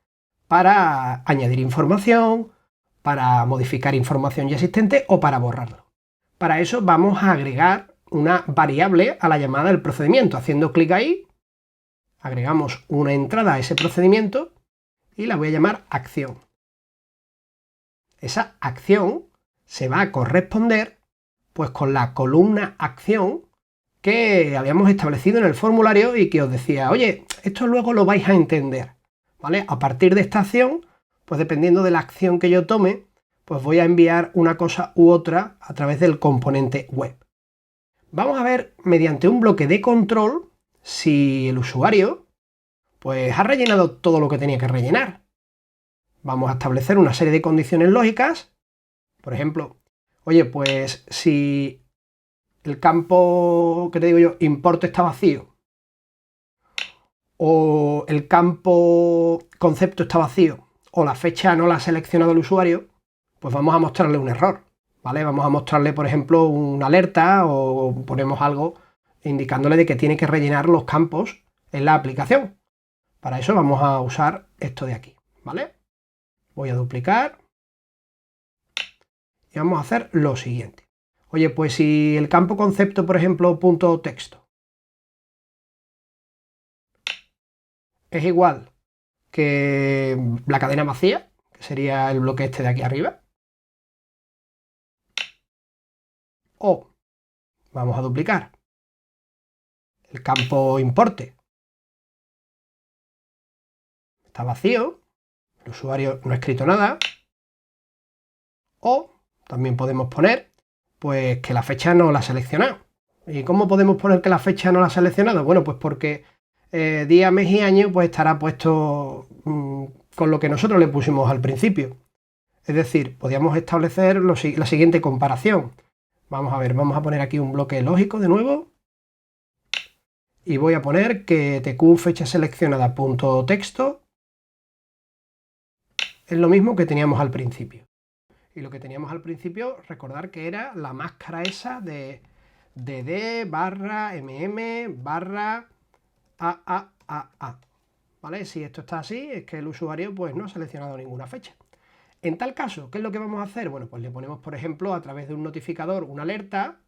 para añadir información, para modificar información ya existente o para borrarlo. Para eso vamos a agregar una variable a la llamada del procedimiento. Haciendo clic ahí, agregamos una entrada a ese procedimiento y la voy a llamar acción. Esa acción se va a corresponder pues con la columna acción que habíamos establecido en el formulario y que os decía, oye, esto luego lo vais a entender, ¿vale? A partir de esta acción, pues dependiendo de la acción que yo tome, pues voy a enviar una cosa u otra a través del componente web. Vamos a ver mediante un bloque de control si el usuario pues ha rellenado todo lo que tenía que rellenar. Vamos a establecer una serie de condiciones lógicas. Por ejemplo, oye, pues si el campo que te digo yo, importe, está vacío, o el campo concepto está vacío, o la fecha no la ha seleccionado el usuario, pues vamos a mostrarle un error, ¿vale? Vamos a mostrarle, por ejemplo, una alerta o ponemos algo indicándole de que tiene que rellenar los campos en la aplicación. Para eso vamos a usar esto de aquí, ¿vale? Voy a duplicar y vamos a hacer lo siguiente. Oye, pues si el campo concepto, por ejemplo, punto texto, es igual que la cadena vacía, que sería el bloque este de aquí arriba, o vamos a duplicar el campo importe, está vacío, el usuario no ha escrito nada, o también podemos poner pues que la fecha no la ha seleccionado. ¿Y cómo podemos poner que la fecha no la ha seleccionado? Bueno, pues porque día, mes y año pues estará puesto con lo que nosotros le pusimos al principio. Es decir, podríamos establecer la siguiente comparación. Vamos a ver, vamos a poner aquí un bloque lógico de nuevo. Y voy a poner que tq fecha seleccionada punto texto es lo mismo que teníamos al principio. Y lo que teníamos al principio, recordar que era la máscara esa de dd barra mm barra a. ¿Vale? Si esto está así, es que el usuario pues no ha seleccionado ninguna fecha. En tal caso, ¿qué es lo que vamos a hacer? Bueno, pues le ponemos, por ejemplo, a través de un notificador una alerta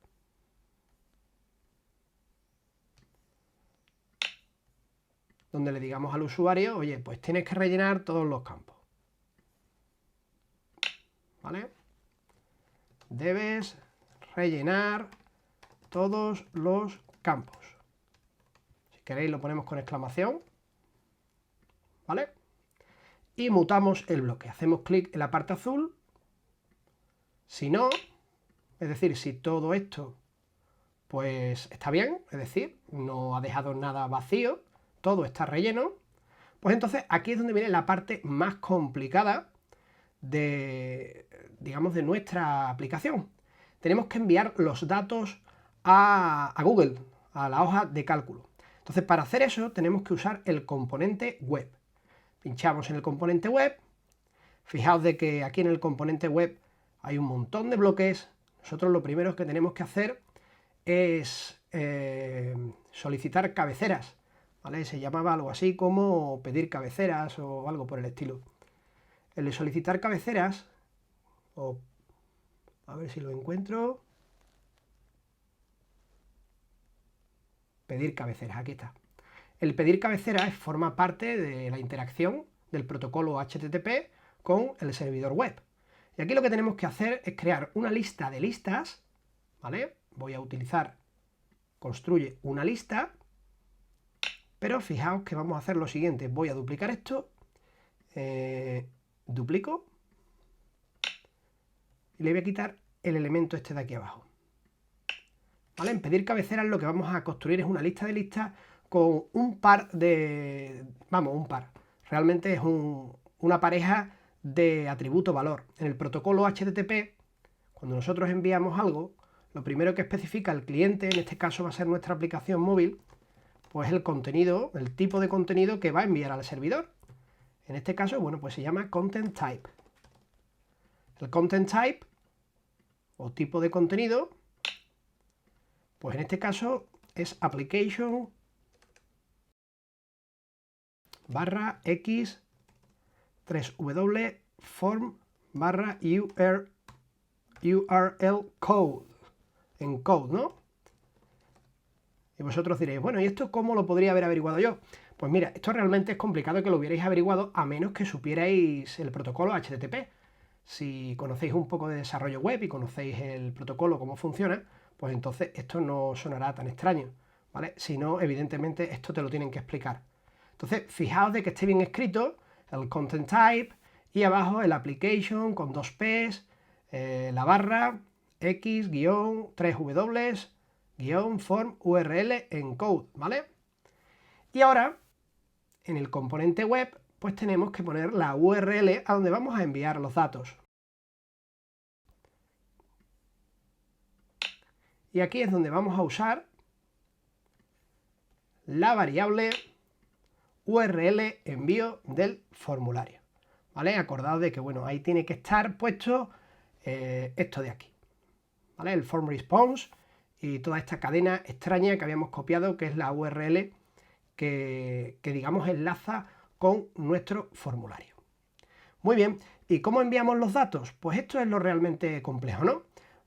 donde le digamos al usuario, oye, pues tienes que rellenar todos los campos. ¿Vale? Debes rellenar todos los campos. Si queréis lo ponemos con exclamación. ¿Vale? Y mutamos el bloque. Hacemos clic en la parte azul. Si no, es decir, si todo esto pues está bien, es decir, no ha dejado nada vacío, todo está relleno, pues entonces aquí es donde viene la parte más complicada de, digamos, de nuestra aplicación. Tenemos que enviar los datos a Google, a la hoja de cálculo. Entonces, para hacer eso tenemos que usar el componente web. Pinchamos en el componente web. Fijaos de que aquí en el componente web hay un montón de bloques. Nosotros lo primero que tenemos que hacer es solicitar cabeceras, ¿vale? Se llamaba algo así como pedir cabeceras o algo por el estilo. El de solicitar cabeceras, o a ver si lo encuentro. Pedir cabeceras, aquí está. El pedir cabeceras forma parte de la interacción del protocolo HTTP con el servidor web. Y aquí lo que tenemos que hacer es crear una lista de listas, ¿vale? Voy a utilizar construye una lista, pero fijaos que vamos a hacer lo siguiente. Voy a duplicar esto, duplico y le voy a quitar el elemento este de aquí abajo. ¿Vale? En pedir cabeceras lo que vamos a construir es una lista de listas con un par de... Vamos, un par. Realmente es una pareja de atributo valor. En el protocolo HTTP, cuando nosotros enviamos algo, lo primero que especifica el cliente, en este caso va a ser nuestra aplicación móvil, pues el contenido, el tipo de contenido que va a enviar al servidor. En este caso, bueno, pues se llama content type. El content type, o tipo de contenido, pues en este caso es application barra x 3w form barra URL code, en code, ¿no? Y vosotros diréis, bueno, ¿y esto cómo lo podría haber averiguado yo? Pues mira, esto realmente es complicado que lo hubierais averiguado a menos que supierais el protocolo HTTP. Si conocéis un poco de desarrollo web y conocéis el protocolo, cómo funciona, pues entonces esto no sonará tan extraño, ¿vale? Si no, evidentemente esto te lo tienen que explicar. Entonces, fijaos de que esté bien escrito el content type y abajo el application con 2 P's, la barra x-3w-form URL encode, ¿vale? Y ahora, en el componente web, pues tenemos que poner la URL a donde vamos a enviar los datos. Y aquí es donde vamos a usar la variable URL envío del formulario, ¿vale? Acordaos de que, bueno, ahí tiene que estar puesto esto de aquí, ¿vale? El form response y toda esta cadena extraña que habíamos copiado, que es la URL que digamos enlaza con nuestro formulario. Muy bien, ¿y cómo enviamos los datos? Pues esto es lo realmente complejo, ¿no?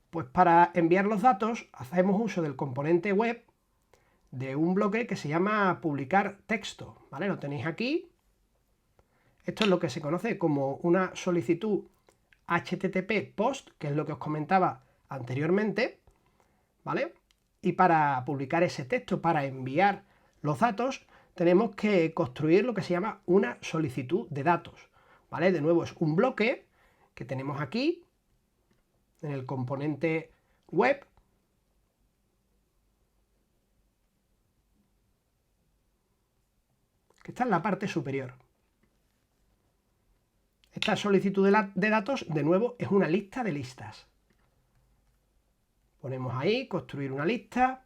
Pues para enviar los datos hacemos uso del componente web de un bloque que se llama publicar texto, ¿vale? Lo tenéis aquí. Esto es lo que se conoce como una solicitud HTTP post, que es lo que os comentaba anteriormente, ¿vale? Y para publicar ese texto, para enviar los datos, tenemos que construir lo que se llama una solicitud de datos, ¿vale? De nuevo, es un bloque que tenemos aquí, en el componente web, que está en la parte superior. Esta solicitud de datos, de nuevo, es una lista de listas. Ponemos ahí, construir una lista,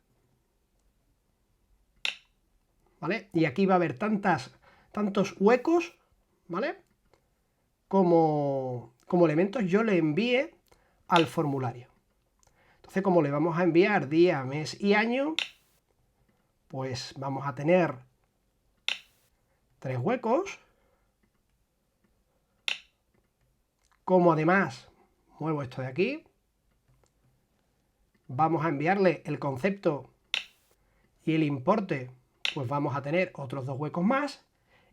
¿vale? Y aquí va a haber tantos huecos, ¿vale? Como elementos yo le envíe al formulario. Entonces, como le vamos a enviar día, mes y año, pues vamos a tener 3 huecos. Como además muevo esto de aquí, vamos a enviarle el concepto y el importe, pues vamos a tener otros 2 huecos más.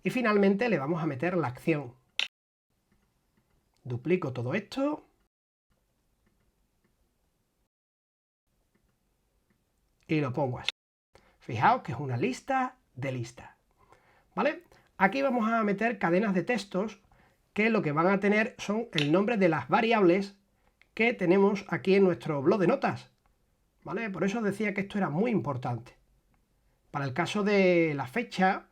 Y finalmente le vamos a meter la acción. Duplico todo esto. Y lo pongo así. Fijaos que es una lista de listas, ¿vale? Aquí vamos a meter cadenas de textos que lo que van a tener son el nombre de las variables que tenemos aquí en nuestro blog de notas, ¿vale? Por eso os decía que esto era muy importante. Para el caso de la fecha,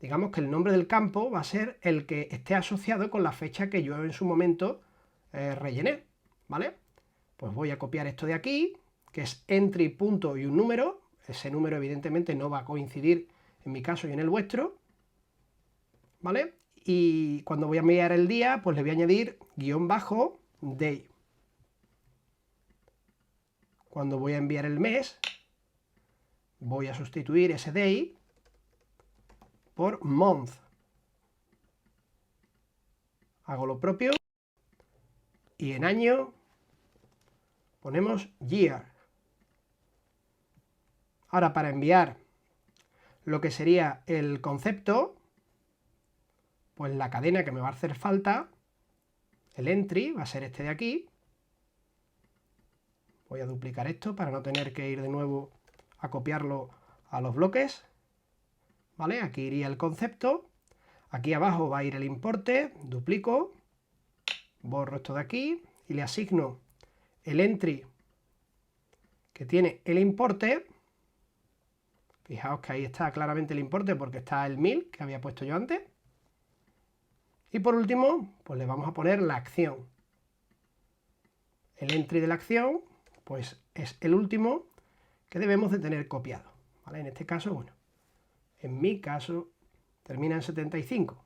digamos que el nombre del campo va a ser el que esté asociado con la fecha que yo en su momento rellené, ¿vale? Pues voy a copiar esto de aquí, que es entry, punto y un número. Ese número evidentemente no va a coincidir en mi caso y en el vuestro, ¿vale? Y cuando voy a enviar el día, pues le voy a añadir guión bajo day. Cuando voy a enviar el mes, voy a sustituir ese day por month. Hago lo propio y en año ponemos year. Ahora, para enviar lo que sería el concepto, pues la cadena que me va a hacer falta, el entry, va a ser este de aquí. Voy a duplicar esto para no tener que ir de nuevo a copiarlo a los bloques, ¿vale? Aquí iría el concepto, aquí abajo va a ir el importe, duplico, borro esto de aquí y le asigno el entry que tiene el importe. Fijaos que ahí está claramente el importe porque está el 1000 que había puesto yo antes. Y por último, pues le vamos a poner la acción. El entry de la acción, pues es el último que debemos de tener copiado, ¿vale? En este caso, bueno, en mi caso termina en 75.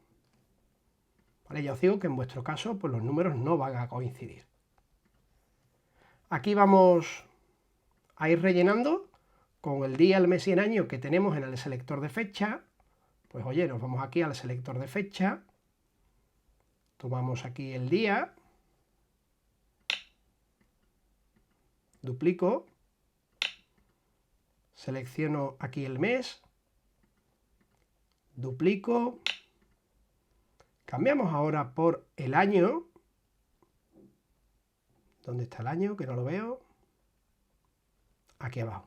¿Vale? Ya os digo que en vuestro caso, pues los números no van a coincidir. Aquí vamos a ir rellenando con el día, el mes y el año que tenemos en el selector de fecha. Pues oye, nos vamos aquí al selector de fecha, tomamos aquí el día, duplico, selecciono aquí el mes, duplico, cambiamos ahora por el año. ¿Dónde está el año? Que no lo veo. Aquí abajo.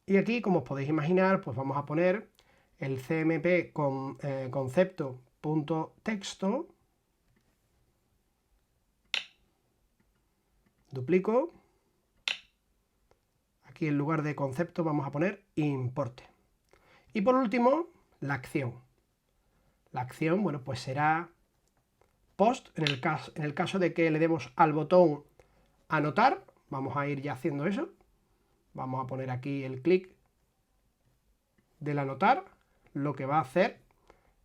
Y aquí, como os podéis imaginar, pues vamos a poner el CMP con concepto.texto. Duplico. Aquí en lugar de concepto vamos a poner importe. Y por último, la acción. La acción, bueno, pues será post, en el caso de que le demos al botón anotar. Vamos a ir ya haciendo eso. Vamos a poner aquí el clic del anotar. Lo que va a hacer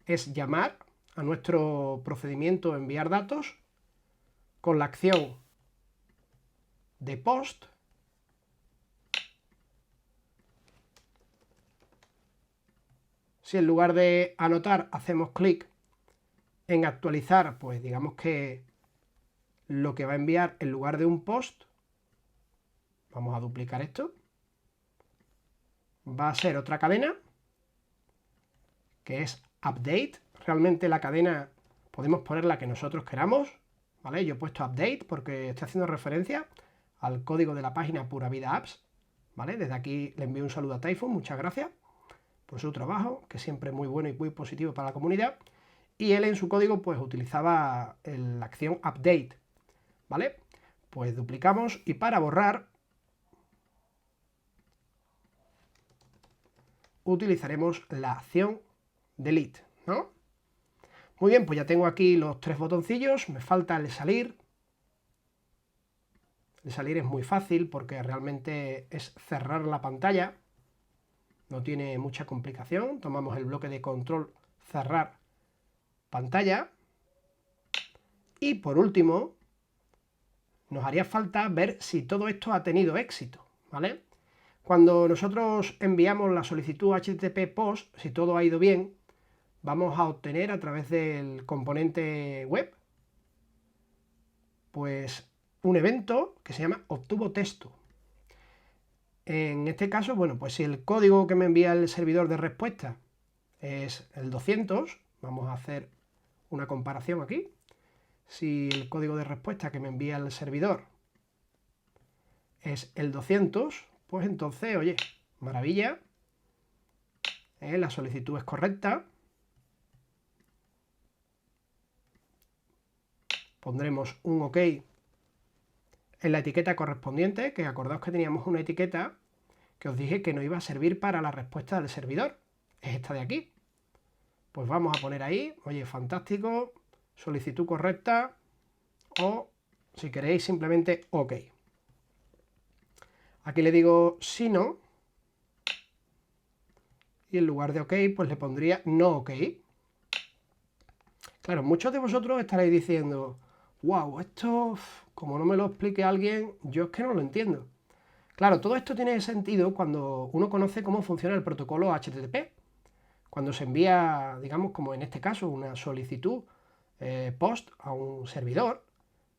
es llamar a nuestro procedimiento enviar datos con la acción de post. Si en lugar de anotar hacemos clic en actualizar, pues digamos que lo que va a enviar en lugar de un post, vamos a duplicar esto, va a ser otra cadena, que es update. Realmente la cadena podemos poner la que nosotros queramos, ¿vale? Yo he puesto update porque estoy haciendo referencia al código de la página Pura Vida Apps, ¿vale? Desde aquí le envío un saludo a Typhon, muchas gracias por su trabajo, que siempre es muy bueno y muy positivo para la comunidad. Y él en su código pues utilizaba la acción update, ¿vale? Pues duplicamos y para borrar utilizaremos la acción delete, ¿no? Muy bien, pues ya tengo aquí los tres botoncillos, me falta el salir. El salir es muy fácil porque realmente es cerrar la pantalla, no tiene mucha complicación. Tomamos el bloque de control, cerrar pantalla. Y por último, nos haría falta ver si todo esto ha tenido éxito, ¿vale? Cuando nosotros enviamos la solicitud HTTP POST, si todo ha ido bien, vamos a obtener a través del componente web, pues un evento que se llama obtuvo texto. En este caso, bueno, pues si el código que me envía el servidor de respuesta es el 200, vamos a hacer una comparación aquí. Si el código de respuesta que me envía el servidor es el 200, pues entonces, oye, maravilla, la solicitud es correcta. Pondremos un OK en la etiqueta correspondiente, que acordaos que teníamos una etiqueta que os dije que no iba a servir para la respuesta del servidor. Es esta de aquí. Pues vamos a poner ahí, oye, fantástico, solicitud correcta, o si queréis simplemente OK. Aquí le digo si no, y en lugar de OK, pues le pondría no OK. Claro, muchos de vosotros estaréis diciendo, wow, esto, como no me lo explique alguien, yo es que no lo entiendo. Claro, todo esto tiene sentido cuando uno conoce cómo funciona el protocolo HTTP. Cuando se envía, digamos, como en este caso, una solicitud POST a un servidor,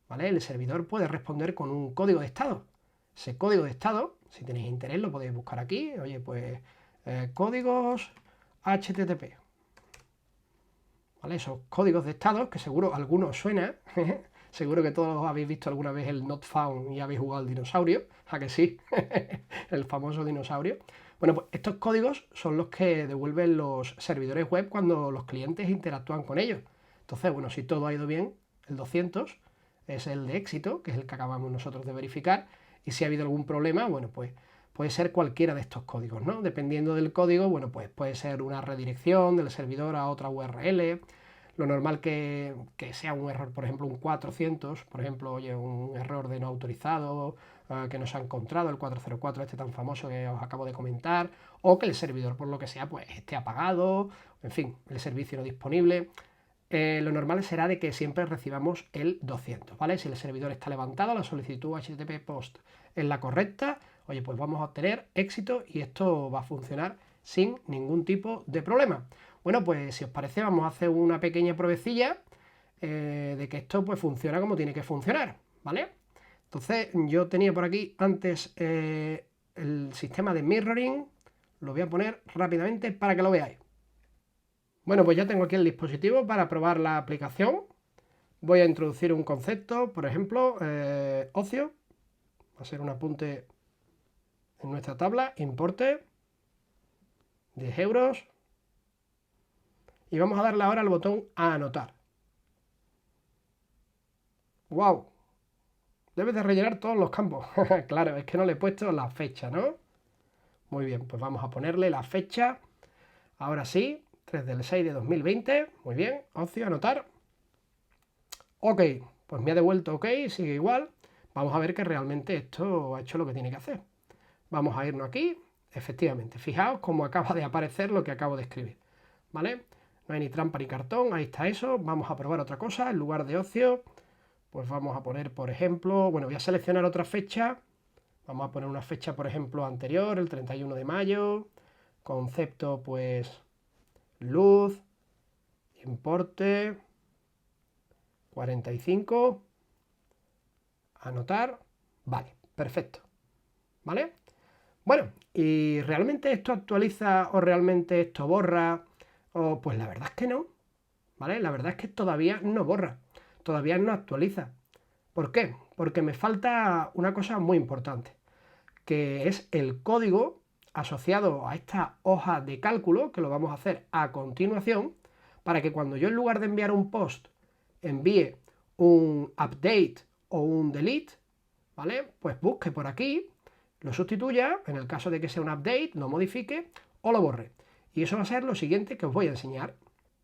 ¿vale? El servidor puede responder con un código de estado. Ese código de estado, si tenéis interés, lo podéis buscar aquí. Oye, pues códigos HTTP. ¿Vale? Esos códigos de estado, que seguro algunos suenan, seguro que todos habéis visto alguna vez el Not Found y habéis jugado al dinosaurio, ¿a que sí? El famoso dinosaurio. Bueno, pues estos códigos son los que devuelven los servidores web cuando los clientes interactúan con ellos. Entonces, bueno, si todo ha ido bien, el 200 es el de éxito, que es el que acabamos nosotros de verificar, y si ha habido algún problema, bueno, pues puede ser cualquiera de estos códigos, ¿no? Dependiendo del código, bueno, pues puede ser una redirección del servidor a otra URL, lo normal que sea un error, por ejemplo, un 400, por ejemplo, oye, un error de no autorizado, que no se ha encontrado, el 404 este tan famoso que os acabo de comentar, o que el servidor, por lo que sea, pues esté apagado, en fin, el servicio no disponible. Lo normal será de que siempre recibamos el 200, ¿vale? Si el servidor está levantado, la solicitud HTTP POST es la correcta, oye, pues vamos a obtener éxito y esto va a funcionar sin ningún tipo de problema. Bueno, pues si os parece, vamos a hacer una pequeña pruebecilla de que esto pues funciona como tiene que funcionar, ¿vale? Entonces, yo tenía por aquí antes el sistema de mirroring, lo voy a poner rápidamente para que lo veáis. Bueno, pues ya tengo aquí el dispositivo para probar la aplicación. Voy a introducir un concepto, por ejemplo, ocio. Va a ser un apunte en nuestra tabla, importe, 10 euros. Y vamos a darle ahora al botón a anotar. ¡Wow! Debes de rellenar todos los campos. Claro, es que no le he puesto la fecha, ¿no? Muy bien, pues vamos a ponerle la fecha. Ahora sí, 3 del 6 de 2020. Muy bien, ocio, anotar. Ok, pues me ha devuelto ok, sigue igual. Vamos a ver que realmente esto ha hecho lo que tiene que hacer. Vamos a irnos aquí. Efectivamente, fijaos cómo acaba de aparecer lo que acabo de escribir. ¿Vale? No hay ni trampa ni cartón, ahí está eso. Vamos a probar otra cosa, en lugar de ocio, pues vamos a poner, por ejemplo, bueno, voy a seleccionar otra fecha. Vamos a poner una fecha, por ejemplo, anterior, el 31 de mayo. Concepto, pues, luz, importe, 45, anotar, vale, perfecto, ¿vale? Bueno, ¿y realmente esto actualiza o realmente esto borra? O, pues la verdad es que no, ¿vale? La verdad es que todavía no borra, todavía no actualiza. ¿Por qué? Porque me falta una cosa muy importante, que es el código asociado a esta hoja de cálculo, que lo vamos a hacer a continuación, para que cuando yo en lugar de enviar un post envíe un update o un delete, ¿vale? Pues busque por aquí, lo sustituya, en el caso de que sea un update, lo modifique o lo borre. Y eso va a ser lo siguiente que os voy a enseñar.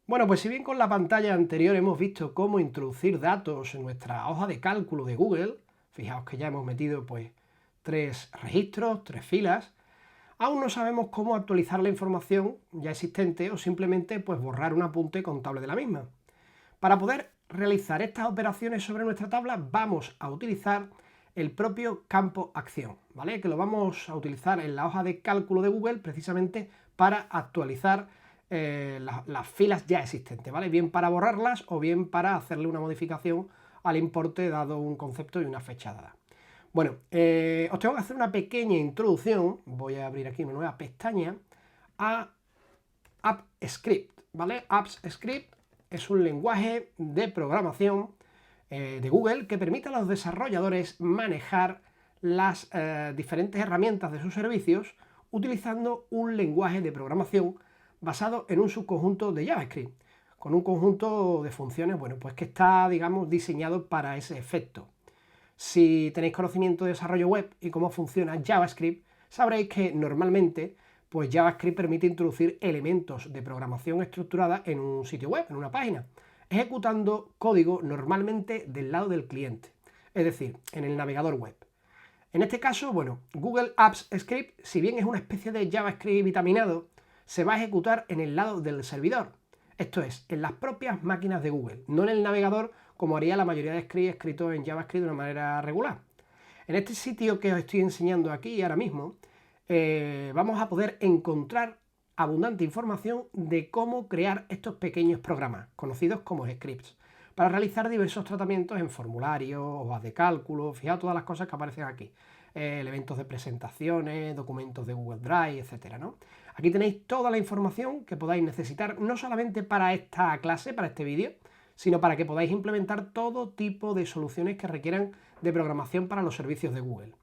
Bueno, pues si bien con la pantalla anterior hemos visto cómo introducir datos en nuestra hoja de cálculo de Google, fijaos que ya hemos metido pues 3 registros, 3 filas, aún no sabemos cómo actualizar la información ya existente o simplemente pues borrar un apunte contable de la misma. Para poder realizar estas operaciones sobre nuestra tabla vamos a utilizar el propio campo acción, ¿vale? Que lo vamos a utilizar en la hoja de cálculo de Google precisamente para actualizar las filas ya existentes, ¿vale? Bien para borrarlas o bien para hacerle una modificación al importe dado un concepto y una fecha dada. Bueno, os tengo que hacer una pequeña introducción, voy a abrir aquí una nueva pestaña, a AppScript, ¿vale? AppScript es un lenguaje de programación de Google que permite a los desarrolladores manejar las diferentes herramientas de sus servicios utilizando un lenguaje de programación basado en un subconjunto de JavaScript, con un conjunto de funciones, bueno, pues que está, digamos, diseñado para ese efecto. Si tenéis conocimiento de desarrollo web y cómo funciona JavaScript, sabréis que normalmente pues JavaScript permite introducir elementos de programación estructurada en un sitio web, en una página, ejecutando código normalmente del lado del cliente, es decir, en el navegador web. En este caso, bueno, Google Apps Script, si bien es una especie de JavaScript vitaminado, se va a ejecutar en el lado del servidor, esto es, en las propias máquinas de Google, no en el navegador como haría la mayoría de scripts escritos en JavaScript de una manera regular. En este sitio que os estoy enseñando aquí ahora mismo, vamos a poder encontrar abundante información de cómo crear estos pequeños programas, conocidos como scripts, para realizar diversos tratamientos en formularios, hojas de cálculo, fijaos todas las cosas que aparecen aquí, elementos de presentaciones, documentos de Google Drive, etcétera, ¿no? Aquí tenéis toda la información que podáis necesitar, no solamente para esta clase, para este vídeo, sino para que podáis implementar todo tipo de soluciones que requieran de programación para los servicios de Google.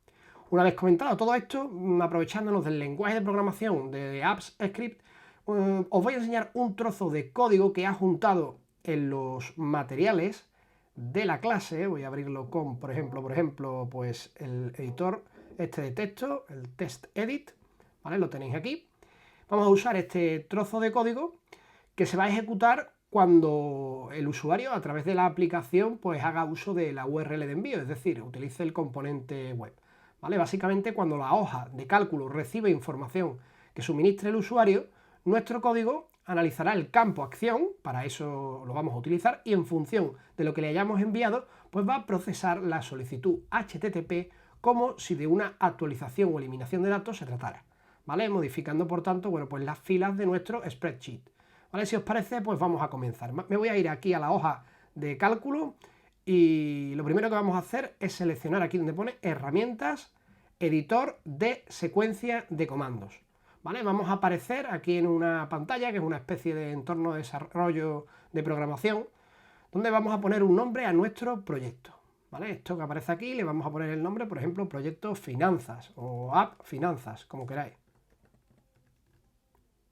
Una vez comentado todo esto, aprovechándonos del lenguaje de programación de AppScript, os voy a enseñar un trozo de código que ha juntado en los materiales de la clase, voy a abrirlo con, por ejemplo, pues el editor este de texto, el TextEdit, ¿vale? Lo tenéis aquí. Vamos a usar este trozo de código que se va a ejecutar cuando el usuario a través de la aplicación pues haga uso de la URL de envío, es decir, utilice el componente web, ¿vale? Básicamente cuando la hoja de cálculo recibe información que suministre el usuario, nuestro código analizará el campo acción, para eso lo vamos a utilizar, y en función de lo que le hayamos enviado, pues va a procesar la solicitud HTTP como si de una actualización o eliminación de datos se tratara, ¿vale? Modificando, por tanto, bueno, pues las filas de nuestro spreadsheet. ¿Vale? Si os parece, pues vamos a comenzar. Me voy a ir aquí a la hoja de cálculo y lo primero que vamos a hacer es seleccionar aquí donde pone herramientas, editor de secuencia de comandos. ¿Vale? Vamos a aparecer aquí en una pantalla que es una especie de entorno de desarrollo de programación, donde vamos a poner un nombre a nuestro proyecto. ¿Vale? Esto que aparece aquí le vamos a poner el nombre, por ejemplo, proyecto finanzas o app finanzas, como queráis.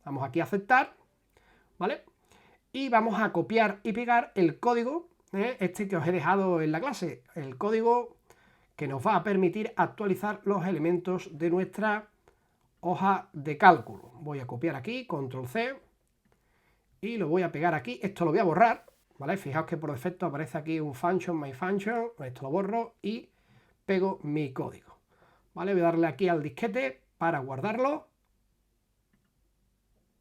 Vamos aquí a aceptar, ¿vale? Y vamos a copiar y pegar el código, este que os he dejado en la clase, el código que nos va a permitir actualizar los elementos de nuestra hoja de cálculo. Voy a copiar aquí, control C, y lo voy a pegar aquí. Esto lo voy a borrar, ¿vale? Fijaos que por defecto aparece aquí un function, my function, esto lo borro y pego mi código, ¿vale? Voy a darle aquí al disquete para guardarlo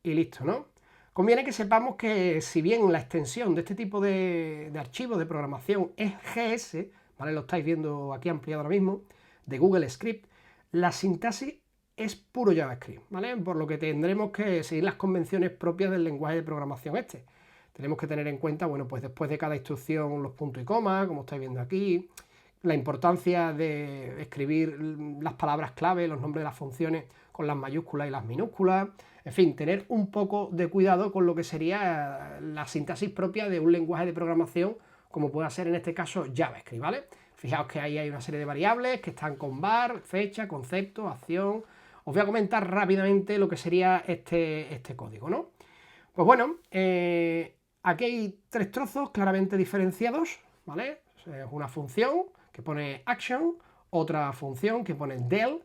y listo, ¿no? Conviene que sepamos que si bien la extensión de este tipo de archivos de programación es GS, ¿vale? Lo estáis viendo aquí ampliado ahora mismo, de Google Script, la sintaxis es puro JavaScript, ¿vale? Por lo que tendremos que seguir las convenciones propias del lenguaje de programación este. Tenemos que tener en cuenta, bueno, pues después de cada instrucción los puntos y comas, como estáis viendo aquí, la importancia de escribir las palabras clave, los nombres de las funciones con las mayúsculas y las minúsculas, en fin, tener un poco de cuidado con lo que sería la sintaxis propia de un lenguaje de programación como puede ser en este caso JavaScript, ¿vale? Fijaos que ahí hay una serie de variables que están con var, fecha, concepto, acción. Os voy a comentar rápidamente lo que sería este código, ¿no? Pues bueno, aquí hay tres trozos claramente diferenciados, ¿vale? Es una función que pone action, otra función que pone del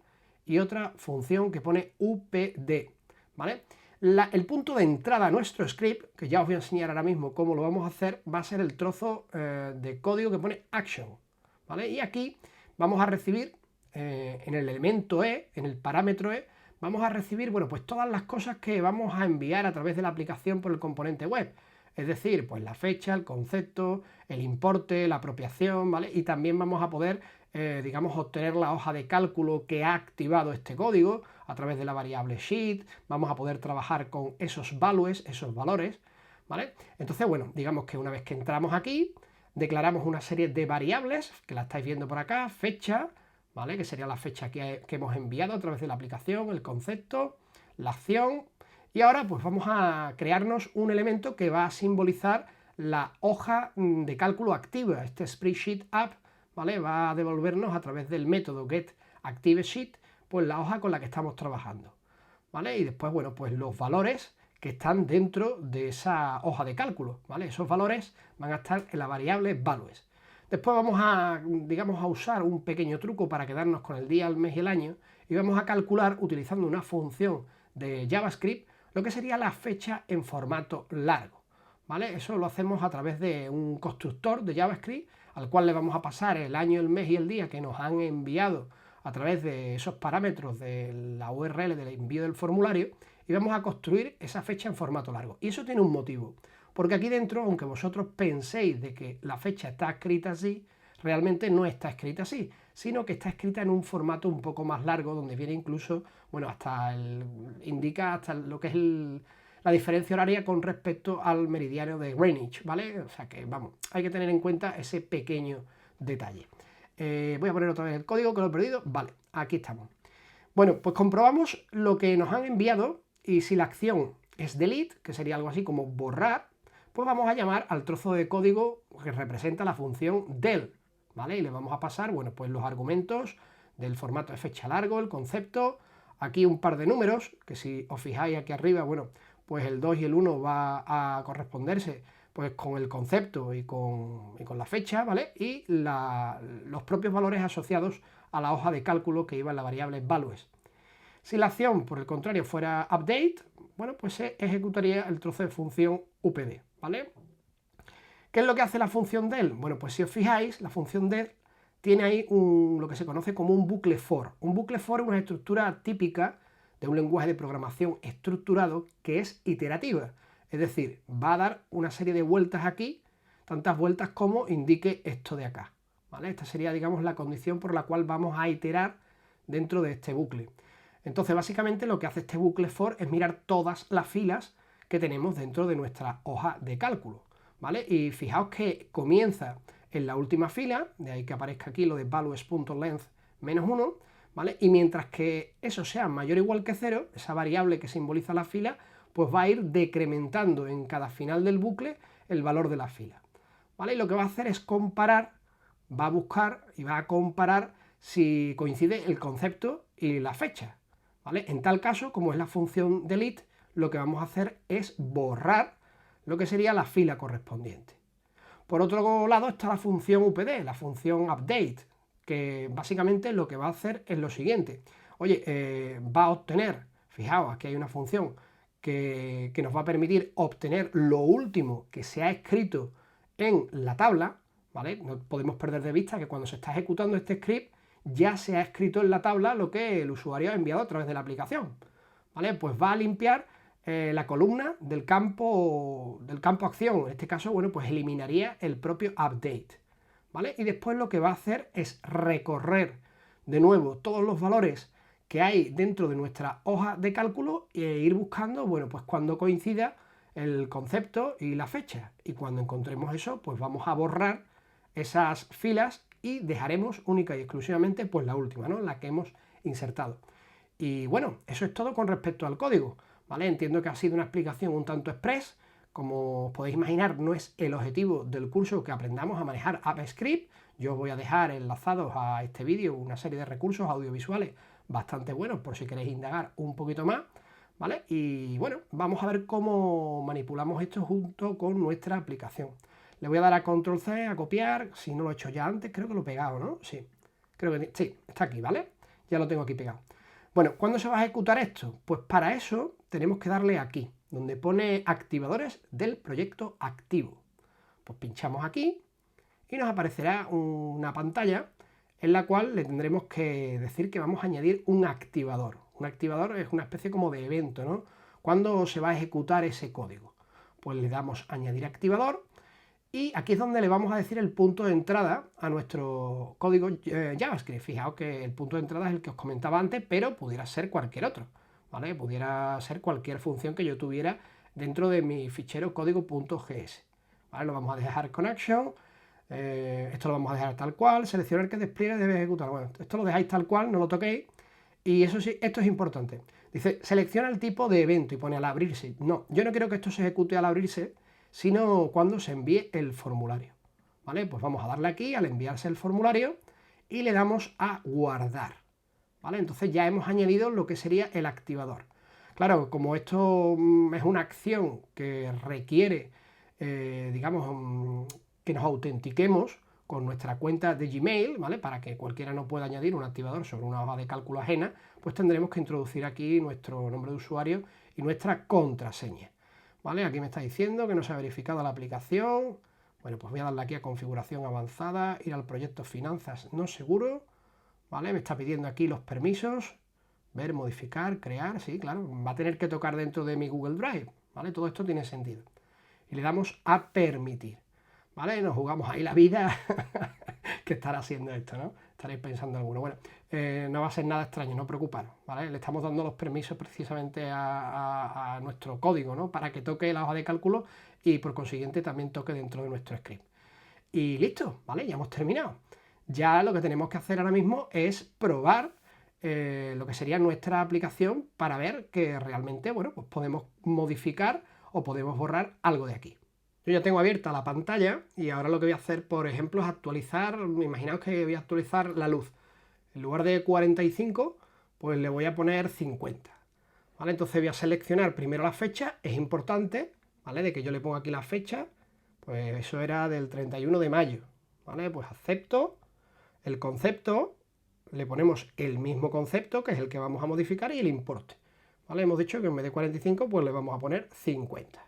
y otra función que pone upd, ¿vale? El punto de entrada a nuestro script, que ya os voy a enseñar ahora mismo cómo lo vamos a hacer, va a ser el trozo de código que pone action, ¿vale? Y aquí vamos a recibir, en el elemento e, en el parámetro e, vamos a recibir, bueno, pues todas las cosas que vamos a enviar a través de la aplicación por el componente web. Es decir, pues la fecha, el concepto, el importe, la apropiación, ¿vale? Y también vamos a poder, digamos, obtener la hoja de cálculo que ha activado este código a través de la variable sheet. Vamos a poder trabajar con esos values, esos valores, ¿vale? Entonces, bueno, digamos que una vez que entramos aquí, declaramos una serie de variables, que la estáis viendo por acá, fecha, ¿vale? Que sería la fecha que hemos enviado a través de la aplicación, el concepto, la acción. Y ahora pues vamos a crearnos un elemento que va a simbolizar la hoja de cálculo activa. Este spreadsheet app, ¿vale? Va a devolvernos a través del método getActiveSheet pues la hoja con la que estamos trabajando, ¿vale? Y después, bueno, pues los valores que están dentro de esa hoja de cálculo, ¿vale? Esos valores van a estar en la variable values. Después vamos a, digamos, a usar un pequeño truco para quedarnos con el día, el mes y el año y vamos a calcular utilizando una función de JavaScript lo que sería la fecha en formato largo, ¿vale? Eso lo hacemos a través de un constructor de JavaScript al cual le vamos a pasar el año, el mes y el día que nos han enviado a través de esos parámetros de la URL del envío del formulario y vamos a construir esa fecha en formato largo. Y eso tiene un motivo, porque aquí dentro, aunque vosotros penséis de que la fecha está escrita así, realmente no está escrita así, sino que está escrita en un formato un poco más largo, donde viene incluso, bueno, indica hasta lo que es la diferencia horaria con respecto al meridiano de Greenwich, ¿vale? O sea que, vamos, hay que tener en cuenta ese pequeño detalle. Voy a poner otra vez el código que lo he perdido. Vale, aquí estamos. Bueno, pues comprobamos lo que nos han enviado y si la acción es delete, que sería algo así como borrar, pues vamos a llamar al trozo de código que representa la función del, ¿vale? Y le vamos a pasar, bueno, pues los argumentos del formato de fecha largo, el concepto, aquí un par de números, que si os fijáis aquí arriba, bueno, pues el 2 y el 1 va a corresponderse pues con el concepto y con la fecha, ¿vale? Y los propios valores asociados a la hoja de cálculo que iba en la variable values. Si la acción, por el contrario, fuera update, bueno, pues se ejecutaría el trozo de función upd, ¿vale? ¿Qué es lo que hace la función del? Bueno, pues si os fijáis, la función del tiene ahí lo que se conoce como un bucle for. Un bucle for es una estructura típica de un lenguaje de programación estructurado que es iterativa. Es decir, va a dar una serie de vueltas aquí, tantas vueltas como indique esto de acá, ¿vale? Esta sería, digamos, la condición por la cual vamos a iterar dentro de este bucle. Entonces, básicamente lo que hace este bucle for es mirar todas las filas que tenemos dentro de nuestra hoja de cálculo, ¿vale? Y fijaos que comienza en la última fila, de ahí que aparezca aquí lo de values.length -1, ¿vale? Y mientras que eso sea mayor o igual que 0, esa variable que simboliza la fila, pues va a ir decrementando en cada final del bucle el valor de la fila, ¿vale? Y lo que va a hacer es comparar, va a buscar y va a comparar si coincide el concepto y la fecha, ¿vale? En tal caso, como es la función delete, lo que vamos a hacer es borrar lo que sería la fila correspondiente. Por otro lado está la función upd, la función update, que básicamente lo que va a hacer es lo siguiente. Oye, va a obtener, fijaos, aquí hay una función que nos va a permitir obtener lo último que se ha escrito en la tabla, ¿vale? No podemos perder de vista que cuando se está ejecutando este script ya se ha escrito en la tabla lo que el usuario ha enviado a través de la aplicación, ¿vale? Pues va a limpiar la columna del campo acción. En este caso, bueno, pues eliminaría el propio update, ¿vale? Y después lo que va a hacer es recorrer de nuevo todos los valores que hay dentro de nuestra hoja de cálculo e ir buscando, bueno, pues cuando coincida el concepto y la fecha. Y cuando encontremos eso, pues vamos a borrar esas filas y dejaremos única y exclusivamente pues la última, ¿no? La que hemos insertado. Y bueno, eso es todo con respecto al código, ¿vale? Entiendo que ha sido una explicación un tanto express. Como os podéis imaginar, no es el objetivo del curso que aprendamos a manejar AppScript. Yo os voy a dejar enlazados a este vídeo una serie de recursos audiovisuales bastante buenos por si queréis indagar un poquito más, ¿vale? Y bueno, vamos a ver cómo manipulamos esto junto con nuestra aplicación. Le voy a dar a Control C, a copiar. Si no lo he hecho ya antes, creo que lo he pegado, ¿no? Sí, creo que sí, está aquí, ¿vale? Ya lo tengo aquí pegado. Bueno, ¿cuándo se va a ejecutar esto? Pues para eso tenemos que darle aquí, donde pone activadores del proyecto activo. Pues pinchamos aquí y nos aparecerá una pantalla en la cual le tendremos que decir que vamos a añadir un activador. Un activador es una especie como de evento, ¿no? ¿Cuándo se va a ejecutar ese código? Pues le damos añadir activador y aquí es donde le vamos a decir el punto de entrada a nuestro código JavaScript. Fijaos que el punto de entrada es el que os comentaba antes, pero pudiera ser cualquier otro, ¿vale? Pudiera ser cualquier función que yo tuviera dentro de mi fichero código.gs, ¿vale? Lo vamos a dejar con action, esto lo vamos a dejar tal cual, seleccionar qué despliegue debe ejecutar. Bueno, esto lo dejáis tal cual, no lo toquéis. Y eso sí, esto es importante. Dice, selecciona el tipo de evento y pone al abrirse. No, yo no quiero que esto se ejecute al abrirse, sino cuando se envíe el formulario, ¿vale? Pues vamos a darle aquí al enviarse el formulario y le damos a guardar, ¿vale? Entonces ya hemos añadido lo que sería el activador. Claro, como esto es una acción que requiere, digamos, que nos autentiquemos con nuestra cuenta de Gmail, ¿vale? Para que cualquiera no pueda añadir un activador sobre una hoja de cálculo ajena, pues tendremos que introducir aquí nuestro nombre de usuario y nuestra contraseña. ¿Vale? Aquí me está diciendo que no se ha verificado la aplicación. Bueno, pues voy a darle aquí a configuración avanzada, ir al proyecto finanzas no seguro, ¿vale? Me está pidiendo aquí los permisos, ver, modificar, crear, sí, claro, va a tener que tocar dentro de mi Google Drive, ¿vale? Todo esto tiene sentido. Y le damos a permitir, ¿vale? Nos jugamos ahí la vida que estará haciendo esto, ¿no? Estaréis pensando alguno. Bueno, no va a ser nada extraño, no preocuparos, ¿vale? Le estamos dando los permisos precisamente a nuestro código, ¿no? Para que toque la hoja de cálculo y por consiguiente también toque dentro de nuestro script. Y listo, ¿vale? Ya hemos terminado. Ya lo que tenemos que hacer ahora mismo es probar lo que sería nuestra aplicación para ver que realmente, bueno, pues podemos modificar o podemos borrar algo de aquí. Yo ya tengo abierta la pantalla y ahora lo que voy a hacer, por ejemplo, es actualizar, imaginaos que voy a actualizar la luz. En lugar de 45, pues le voy a poner 50. ¿Vale? Entonces voy a seleccionar primero la fecha, es importante, ¿vale? De que yo le ponga aquí la fecha, Pues eso era del 31 de mayo, ¿vale? Pues acepto el concepto, le ponemos el mismo concepto, que es el que vamos a modificar, y el importe, ¿vale? Hemos dicho que en vez de 45, pues le vamos a poner 50.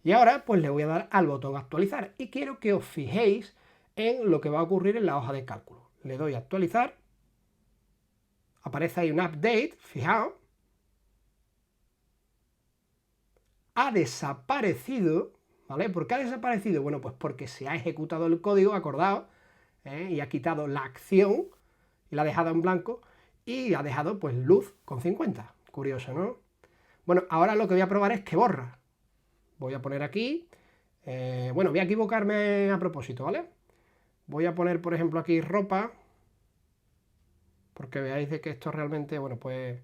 Y ahora, pues le voy a dar al botón actualizar, y quiero que os fijéis en lo que va a ocurrir en la hoja de cálculo. Le doy a actualizar, aparece ahí un update, fijaos, ha desaparecido, ¿vale? ¿Por qué ha desaparecido? Bueno, pues porque se ha ejecutado el código, acordaos, y ha quitado la acción y la ha dejado en blanco y ha dejado pues luz con 50. Curioso, ¿no? Bueno, ahora lo que voy a probar es que borra. Voy a poner aquí, bueno, voy a equivocarme a propósito, ¿vale? Voy a poner, por ejemplo, aquí ropa, porque veáis de que esto realmente, bueno, pues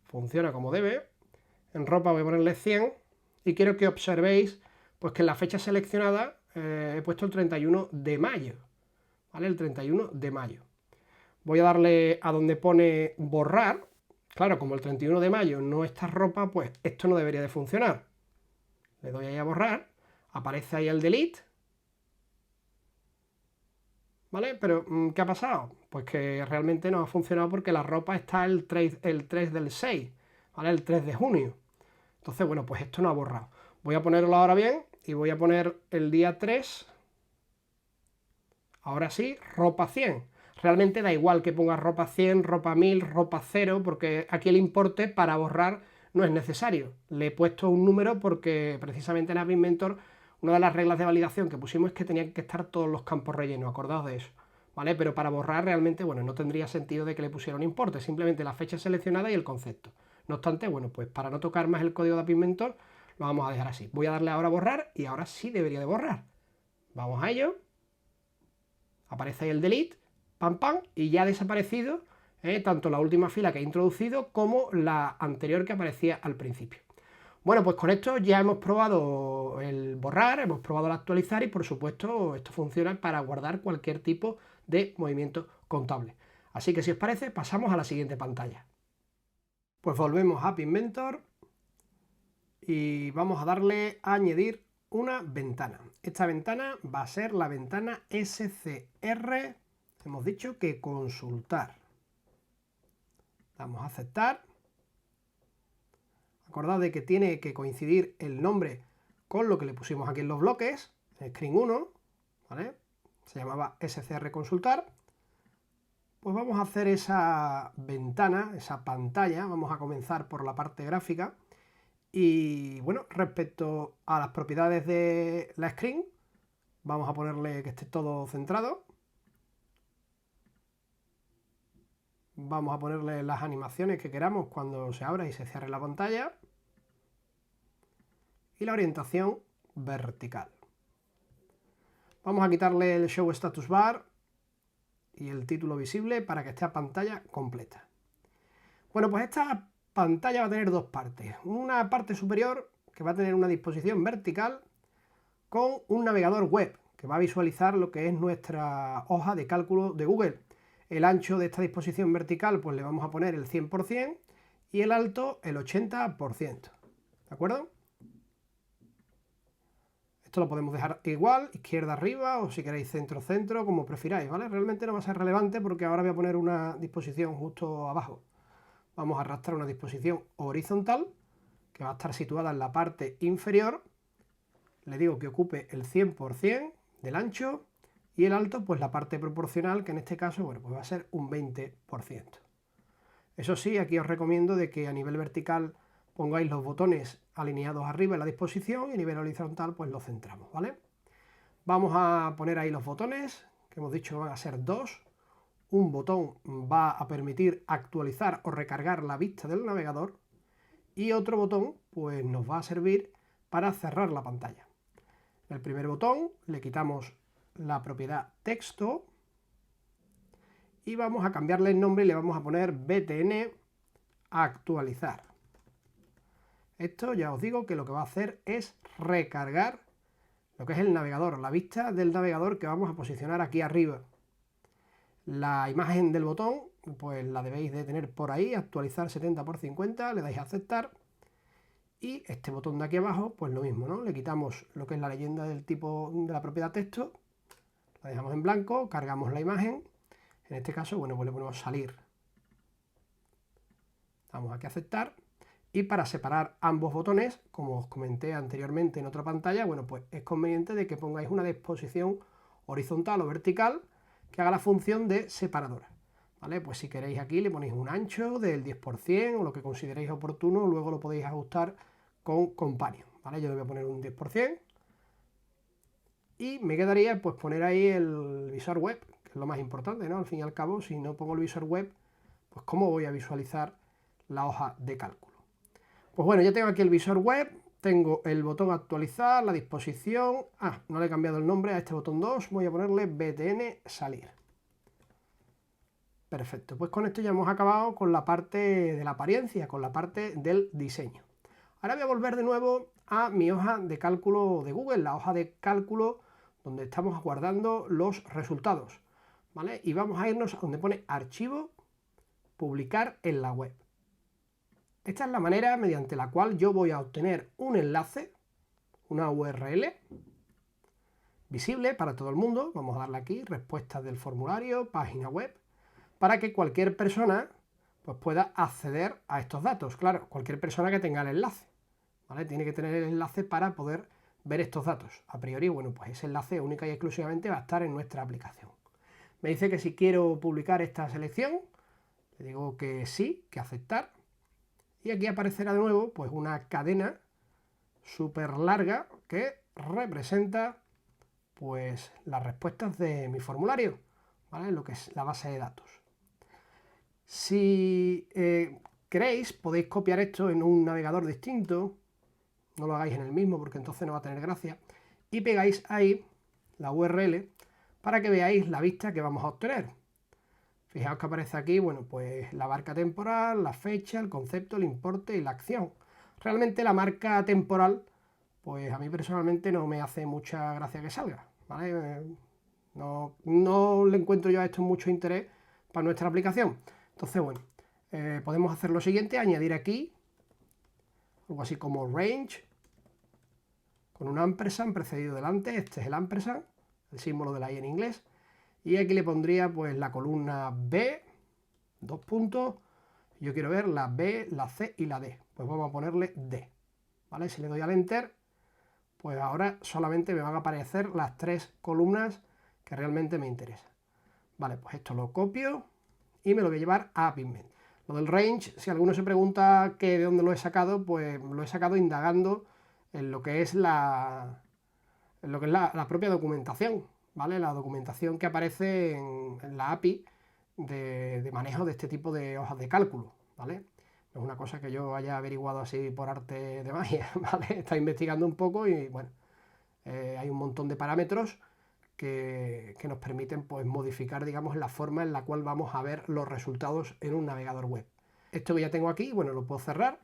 funciona como debe. En ropa voy a ponerle 100 y quiero que observéis pues que en la fecha seleccionada he puesto el 31 de mayo, ¿vale? El 31 de mayo. Voy a darle a donde pone borrar. Claro, como el 31 de mayo no está ropa, pues esto no debería de funcionar. Le doy ahí a borrar, aparece ahí el delete, ¿vale? Pero, ¿qué ha pasado? Pues que realmente no ha funcionado porque la ropa está el 3 del 6, ¿vale? El 3 de junio. Entonces, bueno, pues esto no ha borrado. Voy a ponerlo ahora bien y voy a poner el día 3. Ahora sí, ropa 100. Realmente da igual que ponga ropa 100, ropa 1000, ropa 0, porque aquí el importe para borrar no es necesario. Le he puesto un número porque precisamente en App Inventor una de las reglas de validación que pusimos es que tenían que estar todos los campos rellenos, acordaos de eso, ¿vale? Pero para borrar realmente, bueno, no tendría sentido de que le pusiera un importe, simplemente la fecha seleccionada y el concepto. No obstante, bueno, pues para no tocar más el código de App Inventor, lo vamos a dejar así. Voy a darle ahora a borrar y ahora sí debería de borrar. Vamos a ello. Aparece ahí el delete, pam pam, y ya ha desaparecido tanto la última fila que he introducido como la anterior que aparecía al principio. Bueno, pues con esto ya hemos probado el borrar, hemos probado el actualizar y por supuesto esto funciona para guardar cualquier tipo de movimiento contable. Así que si os parece, pasamos a la siguiente pantalla. Pues volvemos a App Inventor y vamos a darle a añadir una ventana. Esta ventana va a ser la ventana SCR, hemos dicho que consultar. Damos a aceptar. Acordad de que tiene que coincidir el nombre con lo que le pusimos aquí en los bloques, en screen 1, ¿vale? Se llamaba SCR consultar. Pues vamos a hacer esa ventana, esa pantalla, vamos a comenzar por la parte gráfica. Y bueno, respecto a las propiedades de la screen, vamos a ponerle que esté todo centrado. Vamos a ponerle las animaciones que queramos cuando se abra y se cierre la pantalla. Y la orientación vertical. Vamos a quitarle el Show Status Bar y el título visible para que esté a pantalla completa. Bueno, pues esta pantalla va a tener dos partes. Una parte superior que va a tener una disposición vertical con un navegador web que va a visualizar lo que es nuestra hoja de cálculo de Google. El ancho de esta disposición vertical pues le vamos a poner el 100% y el alto el 80%. ¿De acuerdo? Esto lo podemos dejar igual, izquierda arriba o si queréis centro-centro, como prefiráis, ¿vale? Realmente no va a ser relevante porque ahora voy a poner una disposición justo abajo. Vamos a arrastrar una disposición horizontal que va a estar situada en la parte inferior. Le digo que ocupe el 100% del ancho y el alto, pues la parte proporcional, que en este caso, bueno, pues va a ser un 20%. Eso sí, aquí os recomiendo de que a nivel vertical pongáis los botones alineados arriba en la disposición y a nivel horizontal pues los centramos, ¿vale? Vamos a poner ahí los botones, que hemos dicho que van a ser dos. Un botón va a permitir actualizar o recargar la vista del navegador y otro botón pues nos va a servir para cerrar la pantalla. El primer botón le quitamos la propiedad texto y vamos a cambiarle el nombre y le vamos a poner btn actualizar. Esto ya os digo que lo que va a hacer es recargar lo que es el navegador, la vista del navegador que vamos a posicionar aquí arriba. La imagen del botón pues la debéis de tener por ahí, actualizar 70 por 50, le dais a aceptar Y este botón de aquí abajo, pues lo mismo, ¿no? Le quitamos lo que es la leyenda del tipo de la propiedad texto, la dejamos en blanco, cargamos la imagen. En este caso, bueno, pues le ponemos salir. Damos aquí a aceptar. Y para separar ambos botones, como os comenté anteriormente en otra pantalla, bueno, pues es conveniente de que pongáis una disposición horizontal o vertical que haga la función de separadora. ¿Vale? Pues si queréis aquí le ponéis un ancho del 10% o lo que consideréis oportuno, luego lo podéis ajustar con Companion. ¿Vale? Yo le voy a poner un 10%. Y me quedaría pues poner ahí el visor web, que es lo más importante, ¿no? Al fin y al cabo, si no pongo el visor web, pues ¿cómo voy a visualizar la hoja de cálculo? Pues bueno, ya tengo aquí el visor web, tengo el botón actualizar, la disposición. No le he cambiado el nombre a este botón 2, voy a ponerle BTN salir. Perfecto, pues con esto ya hemos acabado con la parte de la apariencia, con la parte del diseño. Ahora voy a volver de nuevo a mi hoja de cálculo de Google, la hoja de cálculo donde estamos guardando los resultados, ¿vale? Y vamos a irnos a donde pone archivo, publicar en la web. Esta es la manera mediante la cual yo voy a obtener un enlace, una URL, visible para todo el mundo. Vamos a darle aquí, respuestas del formulario, página web, para que cualquier persona pues, pueda acceder a estos datos. Claro, cualquier persona que tenga el enlace, ¿vale? Tiene que tener el enlace para poder ver estos datos. A priori, bueno, pues ese enlace única y exclusivamente va a estar en nuestra aplicación. Me dice que si quiero publicar esta selección, le digo que sí, que aceptar. Y aquí aparecerá de nuevo pues una cadena súper larga que representa pues las respuestas de mi formulario, ¿vale? Lo que es la base de datos. Si queréis, podéis copiar esto en un navegador distinto, no lo hagáis en el mismo porque entonces no va a tener gracia, y pegáis ahí la URL para que veáis la vista que vamos a obtener. Fijaos que aparece aquí, bueno, pues la marca temporal, la fecha, el concepto, el importe y la acción. Realmente la marca temporal, pues a mí personalmente no me hace mucha gracia que salga, ¿vale? No le encuentro yo a esto mucho interés para nuestra aplicación. Entonces, bueno, podemos hacer lo siguiente, añadir aquí algo así como range, con un ampersand precedido delante. Este es el ampersand, el símbolo de la I en inglés. Y aquí le pondría pues la columna B, 2 puntos. Yo quiero ver la B, la C y la D. Pues vamos a ponerle D. ¿Vale? Si le doy al Enter, pues ahora solamente me van a aparecer las 3 columnas que realmente me interesan. Vale, pues esto lo copio y me lo voy a llevar a Pigment. Lo del range, si alguno se pregunta que de dónde lo he sacado, pues lo he sacado indagando en lo que es la propia documentación. ¿Vale? La documentación que aparece en la API de manejo de este tipo de hojas de cálculo, ¿vale? No es una cosa que yo haya averiguado así por arte de magia, ¿vale? Está investigando un poco y, bueno, hay un montón de parámetros que nos permiten, pues, modificar, digamos, la forma en la cual vamos a ver los resultados en un navegador web. Esto que ya tengo aquí, bueno, lo puedo cerrar.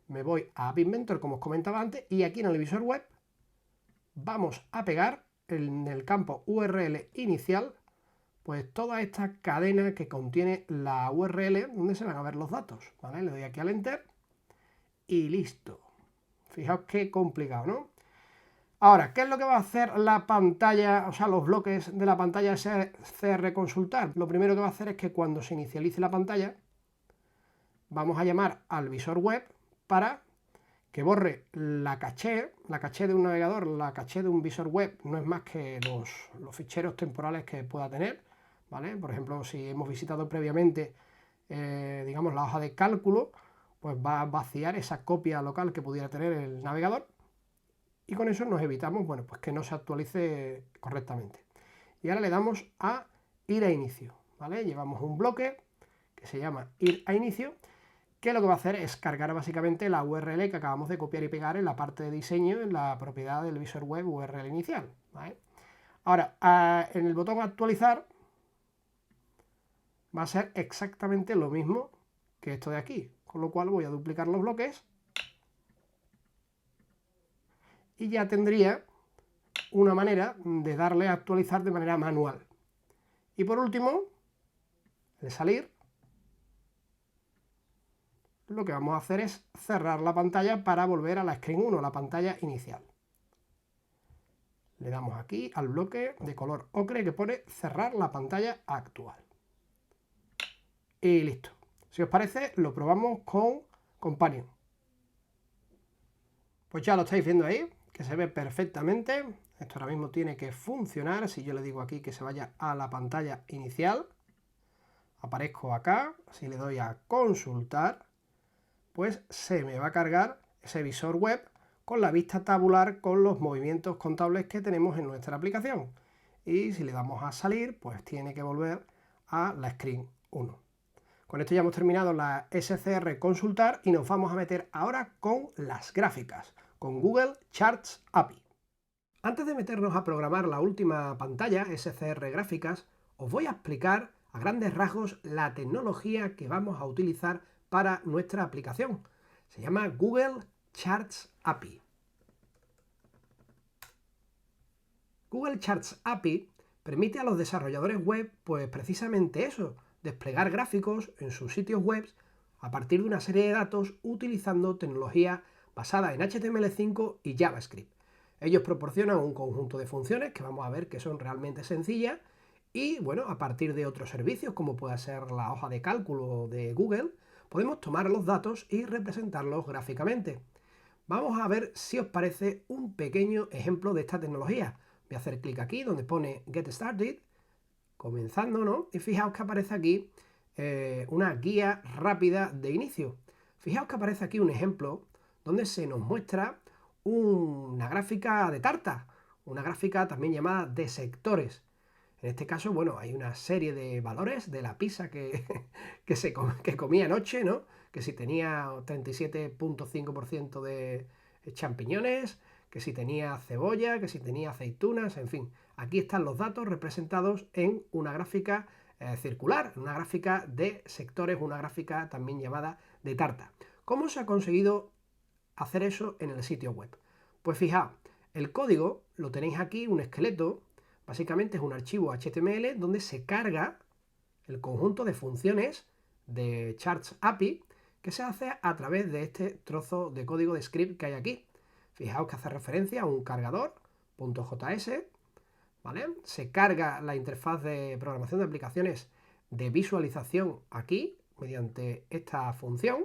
Me voy a App Inventor, como os comentaba antes, y aquí en el visor web vamos a pegar en el campo URL inicial pues toda esta cadena que contiene la URL donde se van a ver los datos, ¿vale? Le doy aquí al Enter y listo. Fijaos qué complicado, ¿no? Ahora, ¿qué es lo que va a hacer la pantalla, o sea, los bloques de la pantalla CR consultar? Lo primero que va a hacer es que cuando se inicialice la pantalla vamos a llamar al visor web para que borre la caché de un navegador, la caché de un visor web no es más que los ficheros temporales que pueda tener, ¿vale? Por ejemplo, si hemos visitado previamente, digamos, la hoja de cálculo, pues va a vaciar esa copia local que pudiera tener el navegador y con eso nos evitamos, bueno, pues que no se actualice correctamente. Y ahora le damos a ir a inicio, ¿vale? Llevamos un bloque que se llama ir a inicio, que lo que va a hacer es cargar básicamente la URL que acabamos de copiar y pegar en la parte de diseño, en la propiedad del visor web URL inicial, ¿vale? Ahora, en el botón actualizar va a ser exactamente lo mismo que esto de aquí, con lo cual voy a duplicar los bloques y ya tendría una manera de darle a actualizar de manera manual. Y por último, el salir, lo que vamos a hacer es cerrar la pantalla para volver a la Screen 1, la pantalla inicial. Le damos aquí al bloque de color ocre que pone cerrar la pantalla actual. Y listo. Si os parece, lo probamos con Companion. Pues ya lo estáis viendo ahí, que se ve perfectamente. Esto ahora mismo tiene que funcionar. Si yo le digo aquí que se vaya a la pantalla inicial, aparezco acá. Si le doy a consultar, pues se me va a cargar ese visor web con la vista tabular con los movimientos contables que tenemos en nuestra aplicación. Y si le damos a salir, pues tiene que volver a la Screen 1. Con esto ya hemos terminado la SCR consultar y nos vamos a meter ahora con las gráficas, con Google Charts API. Antes de meternos a programar la última pantalla, SCR gráficas, os voy a explicar a grandes rasgos la tecnología que vamos a utilizar para nuestra aplicación. Se llama Google Charts API. Google Charts API permite a los desarrolladores web, pues precisamente eso, desplegar gráficos en sus sitios web a partir de una serie de datos utilizando tecnología basada en HTML5 y JavaScript. Ellos proporcionan un conjunto de funciones que vamos a ver que son realmente sencillas y, bueno, a partir de otros servicios como pueda ser la hoja de cálculo de Google, podemos tomar los datos y representarlos gráficamente. Vamos a ver si os parece un pequeño ejemplo de esta tecnología. Voy a hacer clic aquí donde pone Get Started, comenzando, ¿no? Y fijaos que aparece aquí una guía rápida de inicio. Fijaos que aparece aquí un ejemplo donde se nos muestra una gráfica de tarta, una gráfica también llamada de sectores. En este caso, bueno, hay una serie de valores de la pizza que comí anoche, ¿no? Que si tenía 37,5% de champiñones, que si tenía cebolla, que si tenía aceitunas, en fin. Aquí están los datos representados en una gráfica circular, una gráfica de sectores, una gráfica también llamada de tarta. ¿Cómo se ha conseguido hacer eso en el sitio web? Pues fijaos, el código lo tenéis aquí, un esqueleto. Básicamente es un archivo HTML donde se carga el conjunto de funciones de Charts API que se hace a través de este trozo de código de script que hay aquí. Fijaos que hace referencia a un cargador .js, ¿vale? Se carga la interfaz de programación de aplicaciones de visualización aquí mediante esta función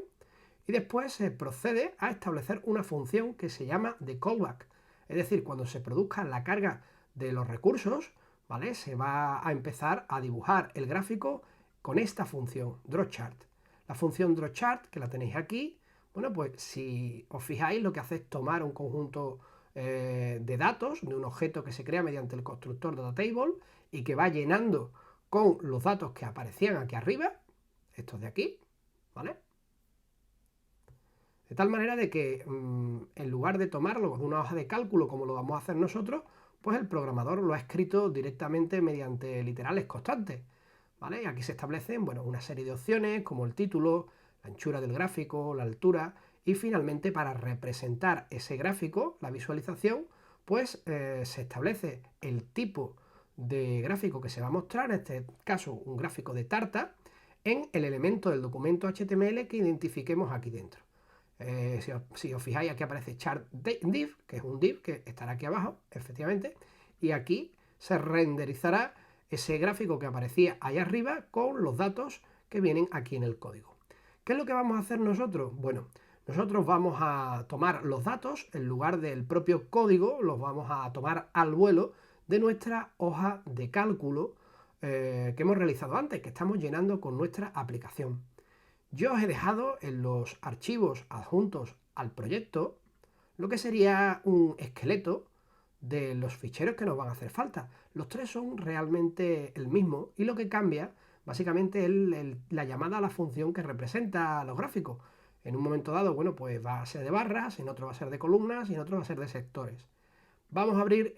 y después se procede a establecer una función que se llama de callback. Es decir, cuando se produzca la carga de los recursos, ¿vale? Se va a empezar a dibujar el gráfico con esta función, drawChart. La función drawChart, que la tenéis aquí, bueno, pues si os fijáis, lo que hace es tomar un conjunto de datos de un objeto que se crea mediante el constructor DataTable y que va llenando con los datos que aparecían aquí arriba, estos de aquí, ¿vale? De tal manera de que en lugar de tomarlo de una hoja de cálculo como lo vamos a hacer nosotros, pues el programador lo ha escrito directamente mediante literales constantes, ¿vale? Y aquí se establecen, bueno, una serie de opciones como el título, la anchura del gráfico, la altura y finalmente para representar ese gráfico, la visualización, pues se establece el tipo de gráfico que se va a mostrar, en este caso un gráfico de tarta, en el elemento del documento HTML que identifiquemos aquí dentro. Si os fijáis, aquí aparece chart div, que es un div que estará aquí abajo, efectivamente, y aquí se renderizará ese gráfico que aparecía ahí arriba con los datos que vienen aquí en el código. ¿Qué es lo que vamos a hacer nosotros? Bueno, nosotros vamos a tomar los datos, en lugar del propio código, los vamos a tomar al vuelo de nuestra hoja de cálculo que hemos realizado antes, que estamos llenando con nuestra aplicación. Yo os he dejado en los archivos adjuntos al proyecto lo que sería un esqueleto de los ficheros que nos van a hacer falta. Los tres son realmente el mismo y lo que cambia básicamente es la llamada a la función que representa los gráficos. En un momento dado, bueno, pues va a ser de barras, en otro va a ser de columnas y en otro va a ser de sectores. Vamos a abrir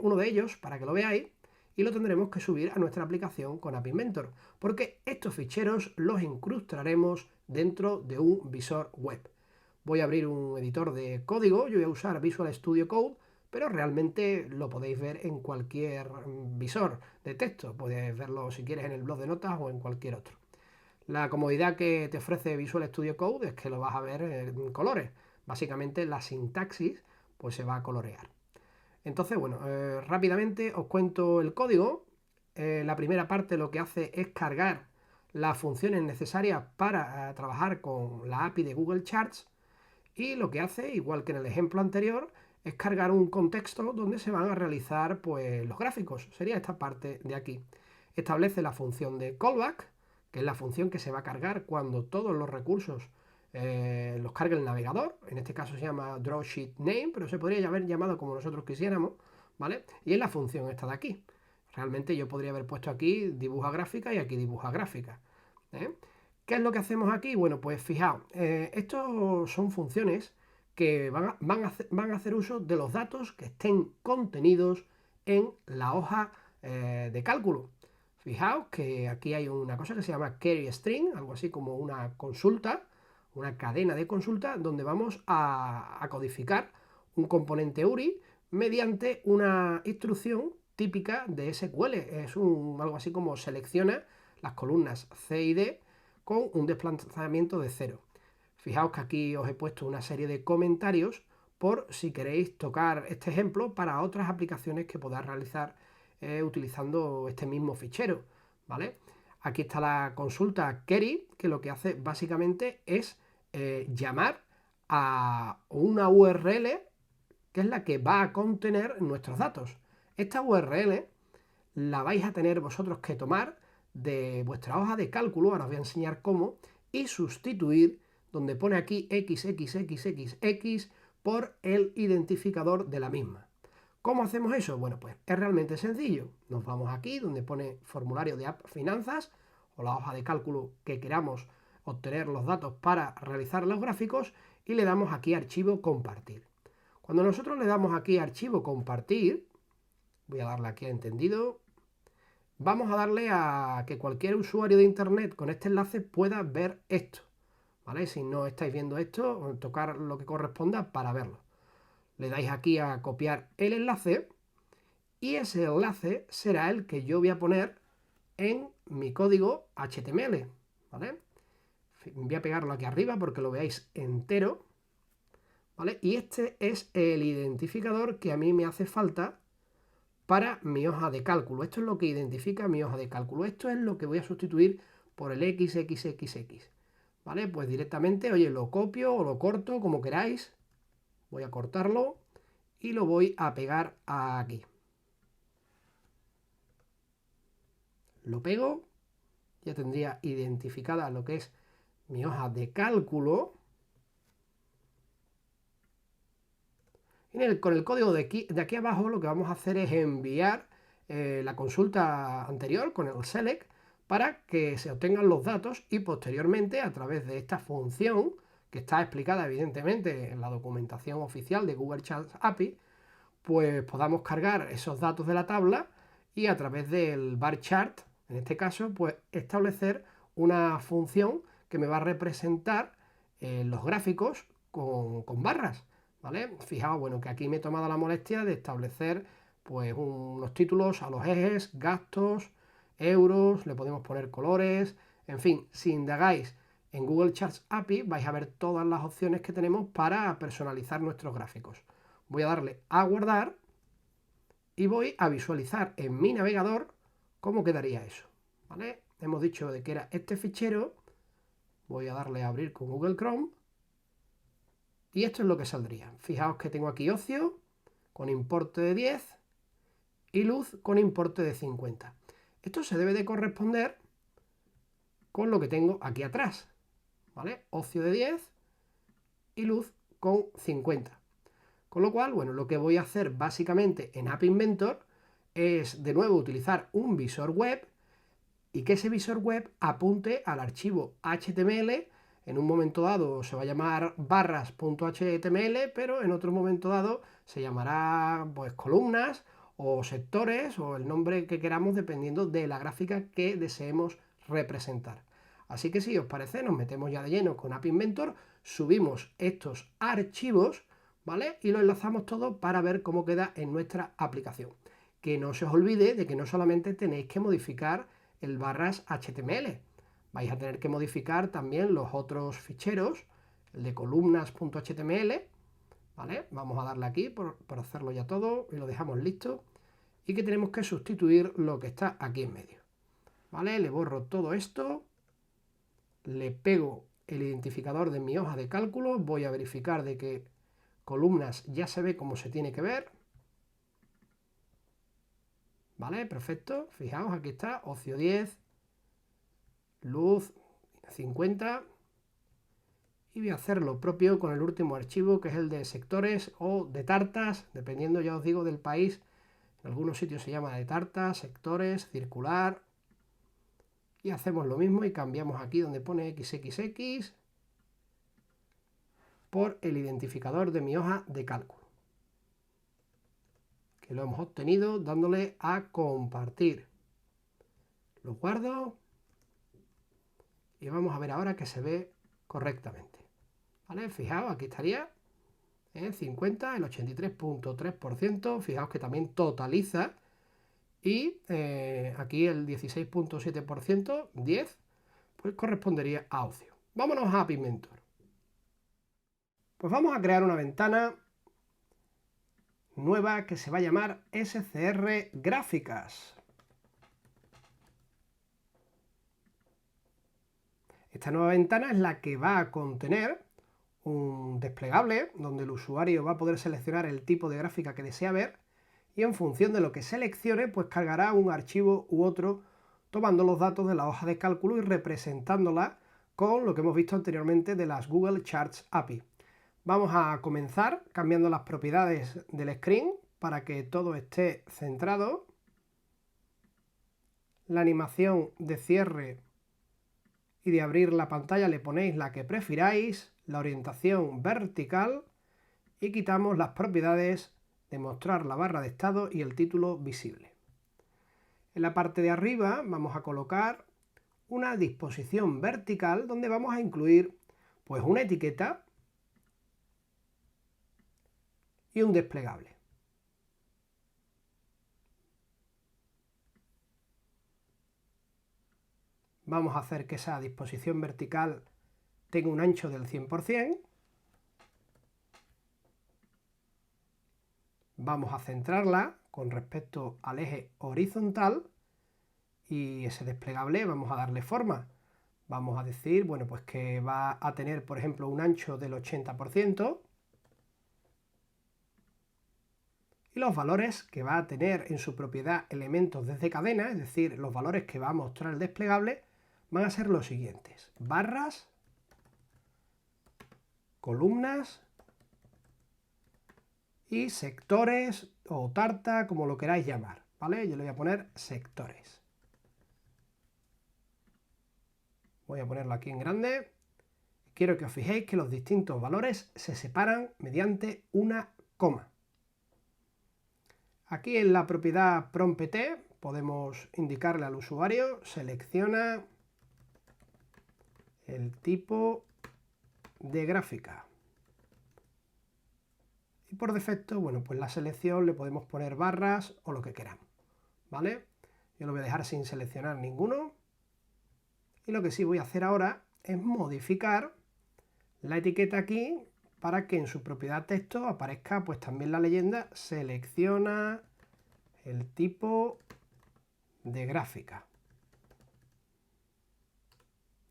uno de ellos para que lo veáis y lo tendremos que subir a nuestra aplicación con App Inventor, porque estos ficheros los incrustaremos dentro de un visor web. Voy a abrir un editor de código, yo voy a usar Visual Studio Code, pero realmente lo podéis ver en cualquier visor de texto. Podéis verlo si quieres en el blog de notas o en cualquier otro. La comodidad que te ofrece Visual Studio Code es que lo vas a ver en colores. Básicamente la sintaxis pues se va a colorear. Entonces, bueno, rápidamente os cuento el código. La primera parte lo que hace es cargar las funciones necesarias para trabajar con la API de Google Charts, y lo que hace, igual que en el ejemplo anterior, es cargar un contexto donde se van a realizar pues, los gráficos. Sería esta parte de aquí. Establece la función de callback, que es la función que se va a cargar cuando todos los recursos los cargue el navegador. En este caso se llama drawSheetName, pero se podría haber llamado como nosotros quisiéramos, ¿vale? Y es la función esta de aquí. Realmente yo podría haber puesto aquí dibuja gráfica y aquí dibuja gráfica, ¿eh? ¿Qué es lo que hacemos aquí? Bueno, pues fijaos, estos son funciones que van a hacer uso de los datos que estén contenidos en la hoja de cálculo. Fijaos que aquí hay una cosa que se llama query string, algo así como una consulta, una cadena de consulta, donde vamos a codificar un componente URI mediante una instrucción típica de SQL. Es algo así como selecciona las columnas C y D con un desplazamiento de 0. Fijaos que aquí os he puesto una serie de comentarios por si queréis tocar este ejemplo para otras aplicaciones que podáis realizar utilizando este mismo fichero, ¿vale? Aquí está la consulta query, que lo que hace básicamente es llamar a una URL que es la que va a contener nuestros datos. Esta URL la vais a tener vosotros que tomar de vuestra hoja de cálculo, ahora os voy a enseñar cómo, y sustituir donde pone aquí XXXXX por el identificador de la misma. ¿Cómo hacemos eso? Bueno, pues es realmente sencillo. Nos vamos aquí donde pone formulario de app finanzas o la hoja de cálculo que queramos obtener los datos para realizar los gráficos y le damos aquí archivo compartir. Cuando nosotros le damos aquí archivo compartir, voy a darle aquí a entendido, vamos a darle a que cualquier usuario de internet con este enlace pueda ver esto, ¿vale? Si no estáis viendo esto, tocar lo que corresponda para verlo. Le dais aquí a copiar el enlace y ese enlace será el que yo voy a poner en mi código HTML, ¿vale? Voy a pegarlo aquí arriba porque lo veáis entero, ¿vale? Y este es el identificador que a mí me hace falta para mi hoja de cálculo. Esto es lo que identifica mi hoja de cálculo. Esto es lo que voy a sustituir por el XXXX. ¿Vale? Pues directamente, oye, lo copio o lo corto como queráis. Voy a cortarlo y lo voy a pegar aquí. Lo pego. Ya tendría identificada lo que es mi hoja de cálculo. Y con el código de aquí abajo lo que vamos a hacer es enviar la consulta anterior con el select para que se obtengan los datos y posteriormente a través de esta función que está explicada evidentemente en la documentación oficial de Google Charts API, pues podamos cargar esos datos de la tabla y a través del bar chart, en este caso, pues establecer una función que me va a representar los gráficos con barras, ¿vale? Fijaos, bueno, que aquí me he tomado la molestia de establecer pues unos títulos a los ejes, gastos, euros, le podemos poner colores, en fin, si indagáis en Google Charts API vais a ver todas las opciones que tenemos para personalizar nuestros gráficos. Voy a darle a guardar y voy a visualizar en mi navegador cómo quedaría eso, ¿vale? Hemos dicho de que era este fichero, voy a darle a abrir con Google Chrome y esto es lo que saldría. Fijaos que tengo aquí ocio con importe de 10 y luz con importe de 50. Esto se debe de corresponder con lo que tengo aquí atrás, ¿vale? Ocio de 10 y luz con 50. Con lo cual, bueno, lo que voy a hacer básicamente en App Inventor es de nuevo utilizar un visor web y que ese visor web apunte al archivo HTML. En un momento dado se va a llamar barras.html, pero en otro momento dado se llamará pues columnas o sectores o el nombre que queramos dependiendo de la gráfica que deseemos representar. Así que si os parece, nos metemos ya de lleno con App Inventor, subimos estos archivos, ¿vale? Y lo enlazamos todo para ver cómo queda en nuestra aplicación. Que no se os olvide de que no solamente tenéis que modificar el barras HTML, Vais a tener que modificar también los otros ficheros, el de columnas.html, ¿vale? Vamos a darle aquí por hacerlo ya todo y lo dejamos listo. Y que tenemos que sustituir lo que está aquí en medio, ¿vale? Le borro todo esto, le pego el identificador de mi hoja de cálculo, voy a verificar de que columnas ya se ve como se tiene que ver, ¿vale? Perfecto, fijaos, aquí está, ocio 10, luz 50, y voy a hacer lo propio con el último archivo, que es el de sectores o de tartas, dependiendo, ya os digo, del país. En algunos sitios se llama de tartas, sectores, circular, y hacemos lo mismo y cambiamos aquí donde pone XXX por el identificador de mi hoja de cálculo, que lo hemos obtenido dándole a compartir. Lo guardo y vamos a ver ahora que se ve correctamente, ¿vale? Fijaos, aquí estaría en 50, el 83.3%, fijaos que también totaliza, y aquí el 16.7%, 10, pues correspondería a ocio. Vámonos a Pigmentor. Pues vamos a crear una ventana nueva que se va a llamar SCR Gráficas. Esta nueva ventana es la que va a contener un desplegable donde el usuario va a poder seleccionar el tipo de gráfica que desea ver, y en función de lo que seleccione, pues cargará un archivo u otro tomando los datos de la hoja de cálculo y representándola con lo que hemos visto anteriormente de las Google Charts API. Vamos a comenzar cambiando las propiedades del screen para que todo esté centrado. La animación de cierre y de abrir la pantalla le ponéis la que prefiráis, la orientación vertical, y quitamos las propiedades de mostrar la barra de estado y el título visible. En la parte de arriba vamos a colocar una disposición vertical donde vamos a incluir pues una etiqueta y un desplegable. Vamos a hacer que esa disposición vertical tenga un ancho del 100%. Vamos a centrarla con respecto al eje horizontal y ese desplegable vamos a darle forma. Vamos a decir, bueno, pues que va a tener, por ejemplo, un ancho del 80%. Y los valores que va a tener en su propiedad elementos desde cadena, es decir, los valores que va a mostrar el desplegable, van a ser los siguientes: barras, columnas y sectores o tarta, como lo queráis llamar, ¿vale? Yo le voy a poner sectores. Voy a ponerlo aquí en grande. Quiero que os fijéis que los distintos valores se separan mediante una coma. Aquí en la propiedad prompt podemos indicarle al usuario, selecciona el tipo de gráfica. Y por defecto, bueno, pues la selección le podemos poner barras o lo que queramos, ¿vale? Yo lo voy a dejar sin seleccionar ninguno. Y lo que sí voy a hacer ahora es modificar la etiqueta aquí para que en su propiedad texto aparezca pues también la leyenda, selecciona el tipo de gráfica,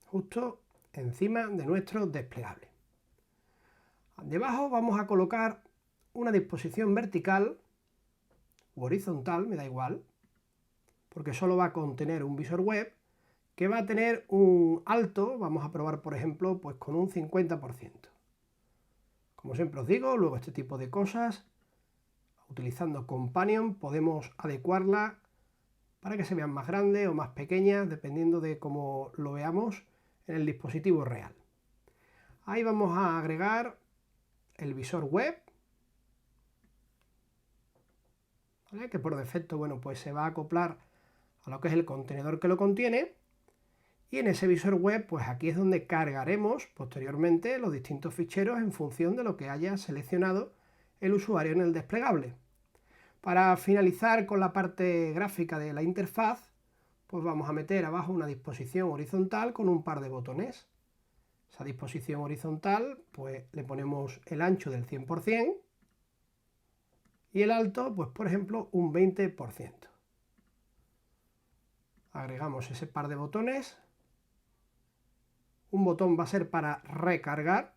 justo encima de nuestro desplegable. Debajo vamos a colocar una disposición vertical u horizontal, me da igual, porque solo va a contener un visor web que va a tener un alto, vamos a probar por ejemplo pues con un 50%. Como siempre os digo, luego este tipo de cosas, utilizando Companion, podemos adecuarla para que se vean más grandes o más pequeñas, dependiendo de cómo lo veamos en el dispositivo real. Ahí vamos a agregar el visor web, ¿vale? Que por defecto, bueno, pues se va a acoplar a lo que es el contenedor que lo contiene. Y en ese visor web, pues aquí es donde cargaremos posteriormente los distintos ficheros en función de lo que haya seleccionado el usuario en el desplegable. Para finalizar con la parte gráfica de la interfaz, pues vamos a meter abajo una disposición horizontal con un par de botones. Esa disposición horizontal, pues le ponemos el ancho del 100% y el alto, pues por ejemplo, un 20%. Agregamos ese par de botones. Un botón va a ser para recargar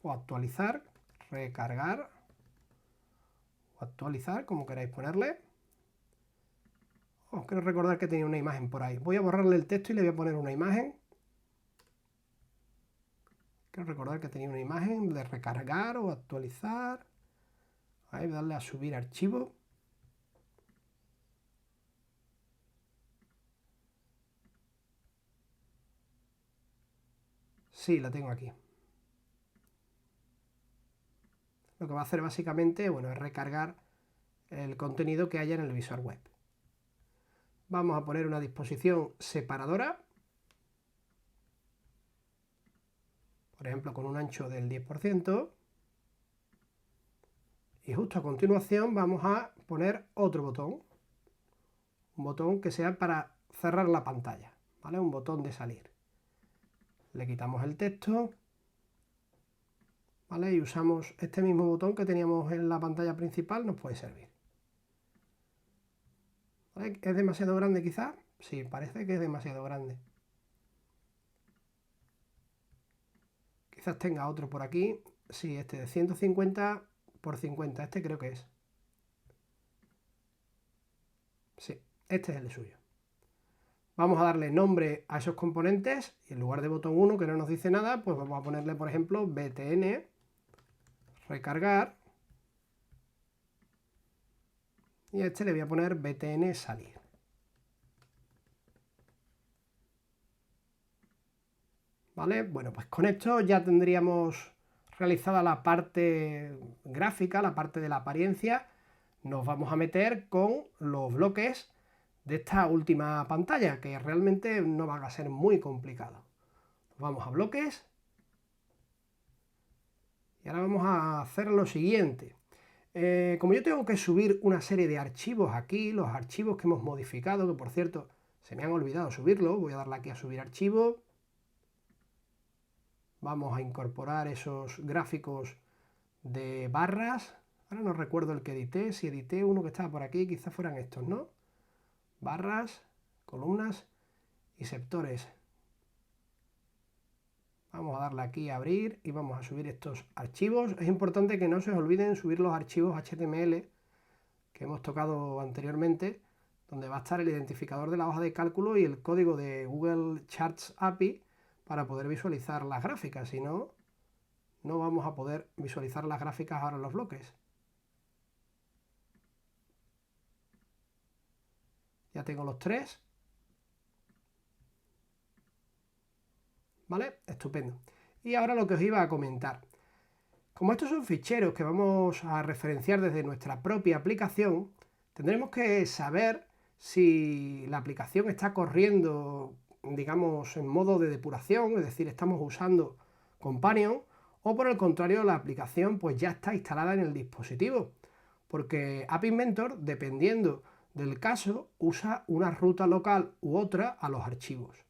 o actualizar, recargar o actualizar, como queráis ponerle. Os quiero recordar que tenía una imagen por ahí. Voy a borrarle el texto y le voy a poner una imagen. Quiero recordar que tenía una imagen de recargar o actualizar. Ahí, darle a subir archivo. Sí, la tengo aquí. Lo que va a hacer básicamente, bueno, es recargar el contenido que haya en el visor web. Vamos a poner una disposición separadora, por ejemplo, con un ancho del 10%. Y justo a continuación vamos a poner otro botón. Un botón que sea para cerrar la pantalla, ¿vale? Un botón de salir. Le quitamos el texto, ¿vale? Y usamos este mismo botón que teníamos en la pantalla principal, nos puede servir. ¿Vale? ¿Es demasiado grande quizás? Sí, parece que es demasiado grande. Quizás tenga otro por aquí. Sí, este de 150 por 50, este creo que es. Sí, este es el suyo. Vamos a darle nombre a esos componentes y en lugar de botón 1, que no nos dice nada, pues vamos a ponerle, por ejemplo, btn, recargar. Y a este le voy a poner btn salir. ¿Vale? Bueno, pues con esto ya tendríamos realizada la parte gráfica, la parte de la apariencia. Nos vamos a meter con los bloques de esta última pantalla, que realmente no va a ser muy complicado. Vamos a bloques. Y ahora vamos a hacer lo siguiente. Como yo tengo que subir una serie de archivos aquí, los archivos que hemos modificado, que por cierto se me han olvidado subirlo, voy a darle aquí a subir archivo. Vamos a incorporar esos gráficos de barras. Ahora no recuerdo el que edité, si edité uno que estaba por aquí, quizás fueran estos, ¿no? Barras, columnas y sectores. Vamos a darle aquí a abrir y vamos a subir estos archivos. Es importante que no se os olviden subir los archivos HTML que hemos tocado anteriormente, donde va a estar el identificador de la hoja de cálculo y el código de Google Charts API para poder visualizar las gráficas. Si no, no vamos a poder visualizar las gráficas ahora en los bloques. Ya tengo los tres. ¿Vale? Estupendo. Y ahora lo que os iba a comentar. Como estos son ficheros que vamos a referenciar desde nuestra propia aplicación, tendremos que saber si la aplicación está corriendo, digamos, en modo de depuración, es decir, estamos usando Companion, o por el contrario, la aplicación pues ya está instalada en el dispositivo. Porque App Inventor, dependiendo del caso, usa una ruta local u otra a los archivos.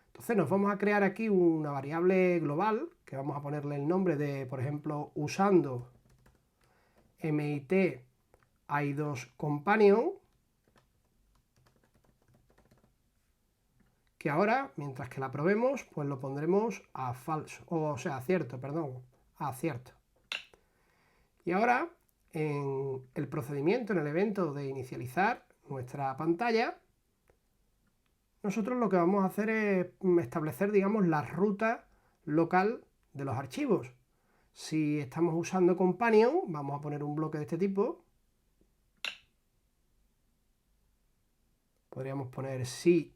Entonces nos vamos a crear aquí una variable global, que vamos a ponerle el nombre de, por ejemplo, usando MIT i2 Companion, que ahora, mientras que la probemos, pues lo pondremos a falso, o sea, a cierto, perdón, a cierto. Y ahora, en el procedimiento, en el evento de inicializar nuestra pantalla, nosotros lo que vamos a hacer es establecer, digamos, la ruta local de los archivos. Si estamos usando Companion, vamos a poner un bloque de este tipo. Podríamos poner si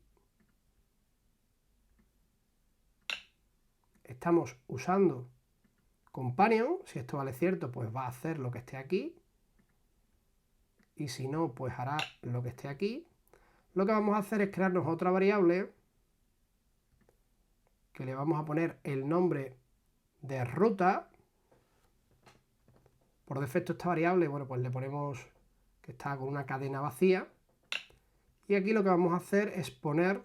estamos usando Companion. Si esto vale cierto, pues va a hacer lo que esté aquí. Y si no, pues hará lo que esté aquí. Lo que vamos a hacer es crearnos otra variable que le vamos a poner el nombre de ruta. Por defecto esta variable, bueno, pues le ponemos que está con una cadena vacía. Y Y aquí lo que vamos a hacer es poner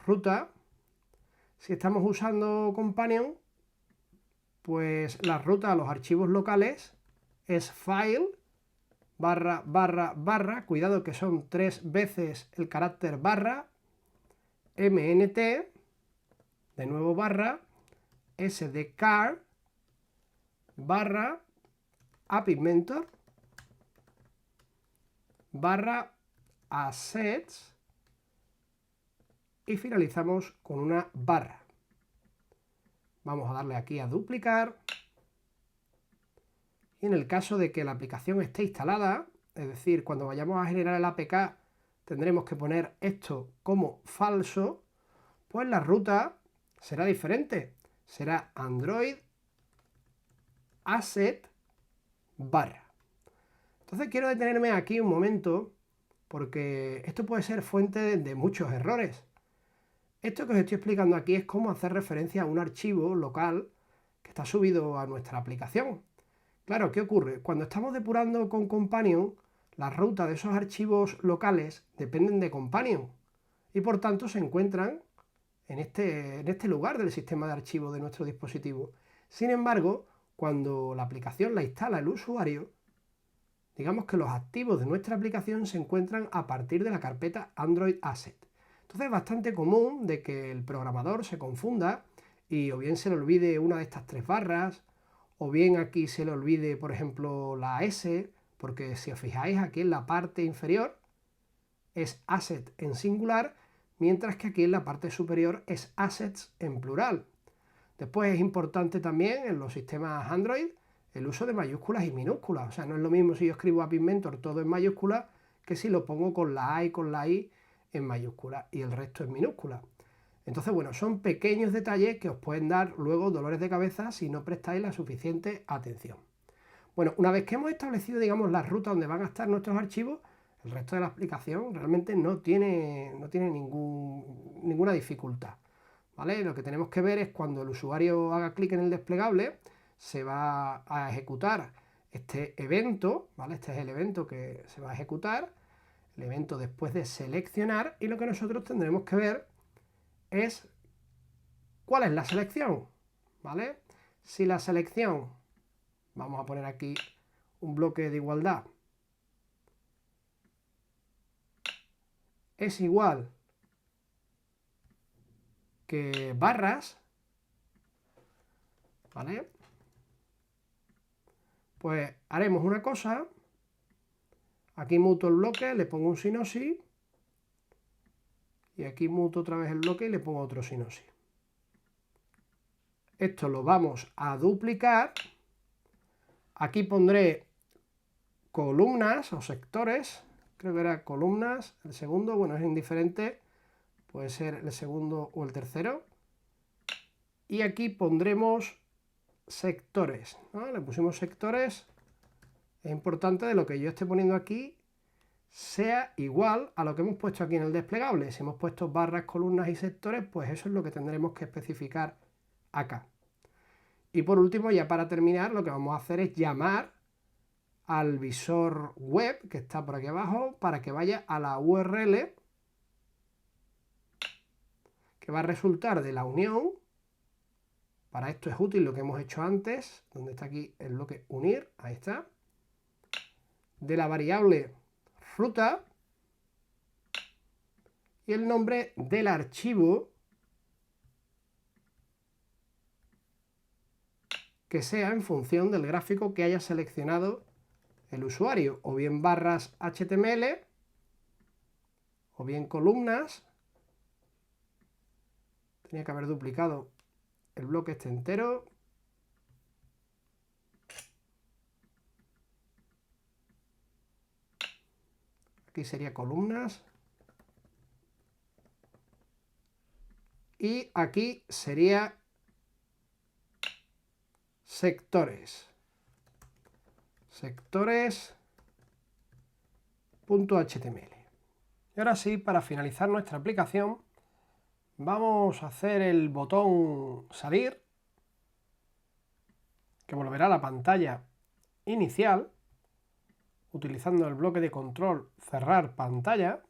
ruta. Si estamos usando Companion, pues la ruta a los archivos locales es file ///, cuidado que son 3 veces el carácter barra, mnt, de nuevo barra, sdcar, barra, App Inventor, barra, assets, y finalizamos con una barra. Vamos a darle aquí a duplicar. Y en el caso de que la aplicación esté instalada, es decir, cuando vayamos a generar el APK tendremos que poner esto como falso, pues la ruta será diferente. Será Android asset barra. Entonces quiero detenerme aquí un momento porque esto puede ser fuente de muchos errores. Esto que os estoy explicando aquí es cómo hacer referencia a un archivo local que está subido a nuestra aplicación. Claro, ¿qué ocurre? Cuando estamos depurando con Companion, la ruta de esos archivos locales dependen de Companion y por tanto se encuentran en este lugar del sistema de archivos de nuestro dispositivo. Sin embargo, cuando la aplicación la instala el usuario, digamos que los activos de nuestra aplicación se encuentran a partir de la carpeta Android Asset. Entonces es bastante común de que el programador se confunda y o bien se le olvide una de estas 3 barras, o bien aquí se le olvide, por ejemplo, la S, porque si os fijáis aquí en la parte inferior es asset en singular, mientras que aquí en la parte superior es assets en plural. Después es importante también en los sistemas Android el uso de mayúsculas y minúsculas. O sea, no es lo mismo si yo escribo App Inventor todo en mayúsculas que si lo pongo con la A y con la I en mayúsculas y el resto en minúsculas. Entonces, bueno, son pequeños detalles que os pueden dar luego dolores de cabeza si no prestáis la suficiente atención. Bueno, una vez que hemos establecido, digamos, la ruta donde van a estar nuestros archivos, el resto de la aplicación realmente no tiene ninguna dificultad, ¿vale? Lo que tenemos que ver es cuando el usuario haga clic en el desplegable, se va a ejecutar este evento, ¿vale? Este es el evento que se va a ejecutar, el evento después de seleccionar, y lo que nosotros tendremos que ver es cuál es la selección, ¿vale? Si la selección, vamos a poner aquí un bloque de igualdad, es igual que barras, ¿vale? Pues haremos una cosa, aquí muto el bloque, le pongo un sinosis, y aquí muto otra vez el bloque y le pongo otro sinosis. Esto lo vamos a duplicar, aquí pondré columnas o sectores, creo que era columnas, el segundo, bueno, es indiferente, puede ser el segundo o el tercero, y aquí pondremos sectores, ¿no? Le pusimos sectores, es importante de lo que yo esté poniendo aquí sea igual a lo que hemos puesto aquí en el desplegable. Si hemos puesto barras, columnas y sectores, pues eso es lo que tendremos que especificar acá. Y por último, ya para terminar, lo que vamos a hacer es llamar al visor web que está por aquí abajo para que vaya a la URL que va a resultar de la unión. Para esto es útil lo que hemos hecho antes, donde está aquí el bloque unir, ahí está, de la variable ruta y el nombre del archivo que sea en función del gráfico que haya seleccionado el usuario, o bien barras HTML, o bien columnas. Tenía que haber duplicado el bloque este entero. Aquí sería columnas. Y aquí sería sectores. Sectores.html. Y ahora sí, para finalizar nuestra aplicación, vamos a hacer el botón salir, que volverá a la pantalla inicial. utilizando el bloque de control cerrar pantalla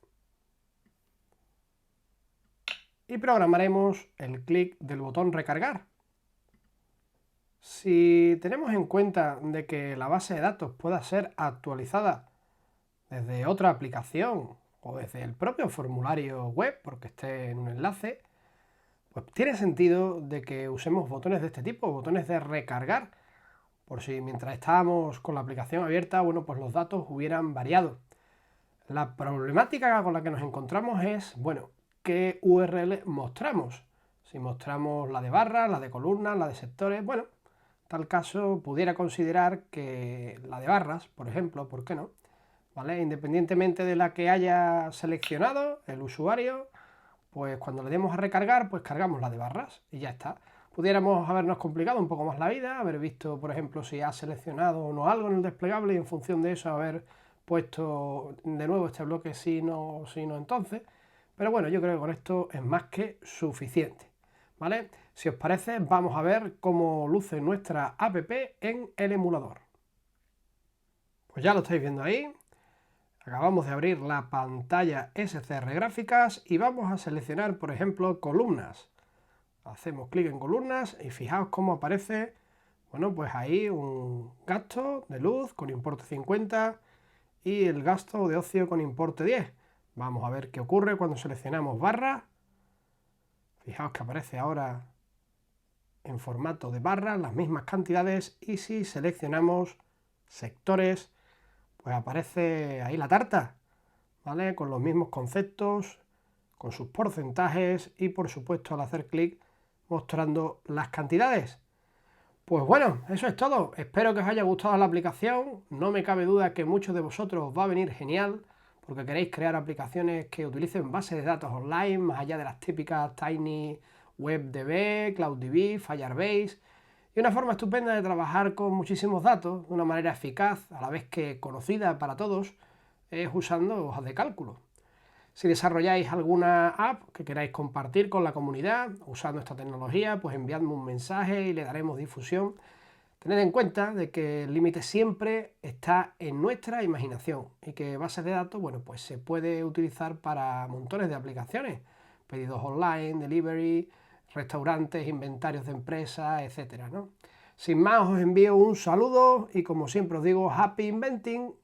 y programaremos el clic del botón recargar. Si tenemos en cuenta de que la base de datos pueda ser actualizada desde otra aplicación o desde el propio formulario web porque esté en un enlace, pues tiene sentido de que usemos botones de este tipo, botones de recargar, por si mientras estábamos con la aplicación abierta, bueno, pues los datos hubieran variado. La problemática con la que nos encontramos es, bueno, ¿qué URL mostramos? Si mostramos la de barras, la de columnas, la de sectores, bueno, en tal caso pudiera considerar que la de barras, por ejemplo, ¿por qué no? ¿Vale? Independientemente de la que haya seleccionado el usuario, pues cuando le demos a recargar, pues cargamos la de barras y ya está. Pudiéramos habernos complicado un poco más la vida, haber visto, por ejemplo, si ha seleccionado o no algo en el desplegable y en función de eso haber puesto de nuevo este bloque sí, no, entonces. Pero bueno, yo creo que con esto es más que suficiente, ¿vale? Si os parece, vamos a ver cómo luce nuestra app en el emulador. Pues ya lo estáis viendo ahí. Acabamos de abrir la pantalla SCR Gráficas y vamos a seleccionar, por ejemplo, columnas. Hacemos clic en columnas y fijaos cómo aparece, bueno, pues ahí un gasto de luz con importe 50 y el gasto de ocio con importe 10. Vamos a ver qué ocurre cuando seleccionamos barra. Fijaos que aparece ahora en formato de barra las mismas cantidades y si seleccionamos sectores, pues aparece ahí la tarta, ¿vale? Con los mismos conceptos, con sus porcentajes y por supuesto al hacer clic mostrando las cantidades. Pues bueno, eso es todo. Espero que os haya gustado la aplicación. No me cabe duda que muchos de vosotros os va a venir genial porque queréis crear aplicaciones que utilicen bases de datos online, más allá de las típicas Tiny WebDB, CloudDB, Firebase. Y una forma estupenda de trabajar con muchísimos datos de una manera eficaz, a la vez que conocida para todos, es usando hojas de cálculo. Si desarrolláis alguna app que queráis compartir con la comunidad usando esta tecnología, pues enviadme un mensaje y le daremos difusión. Tened en cuenta de que el límite siempre está en nuestra imaginación y que bases de datos, bueno, pues se puede utilizar para montones de aplicaciones, pedidos online, delivery, restaurantes, inventarios de empresas, etcétera, ¿no? Sin más, os envío un saludo y como siempre os digo, happy inventing.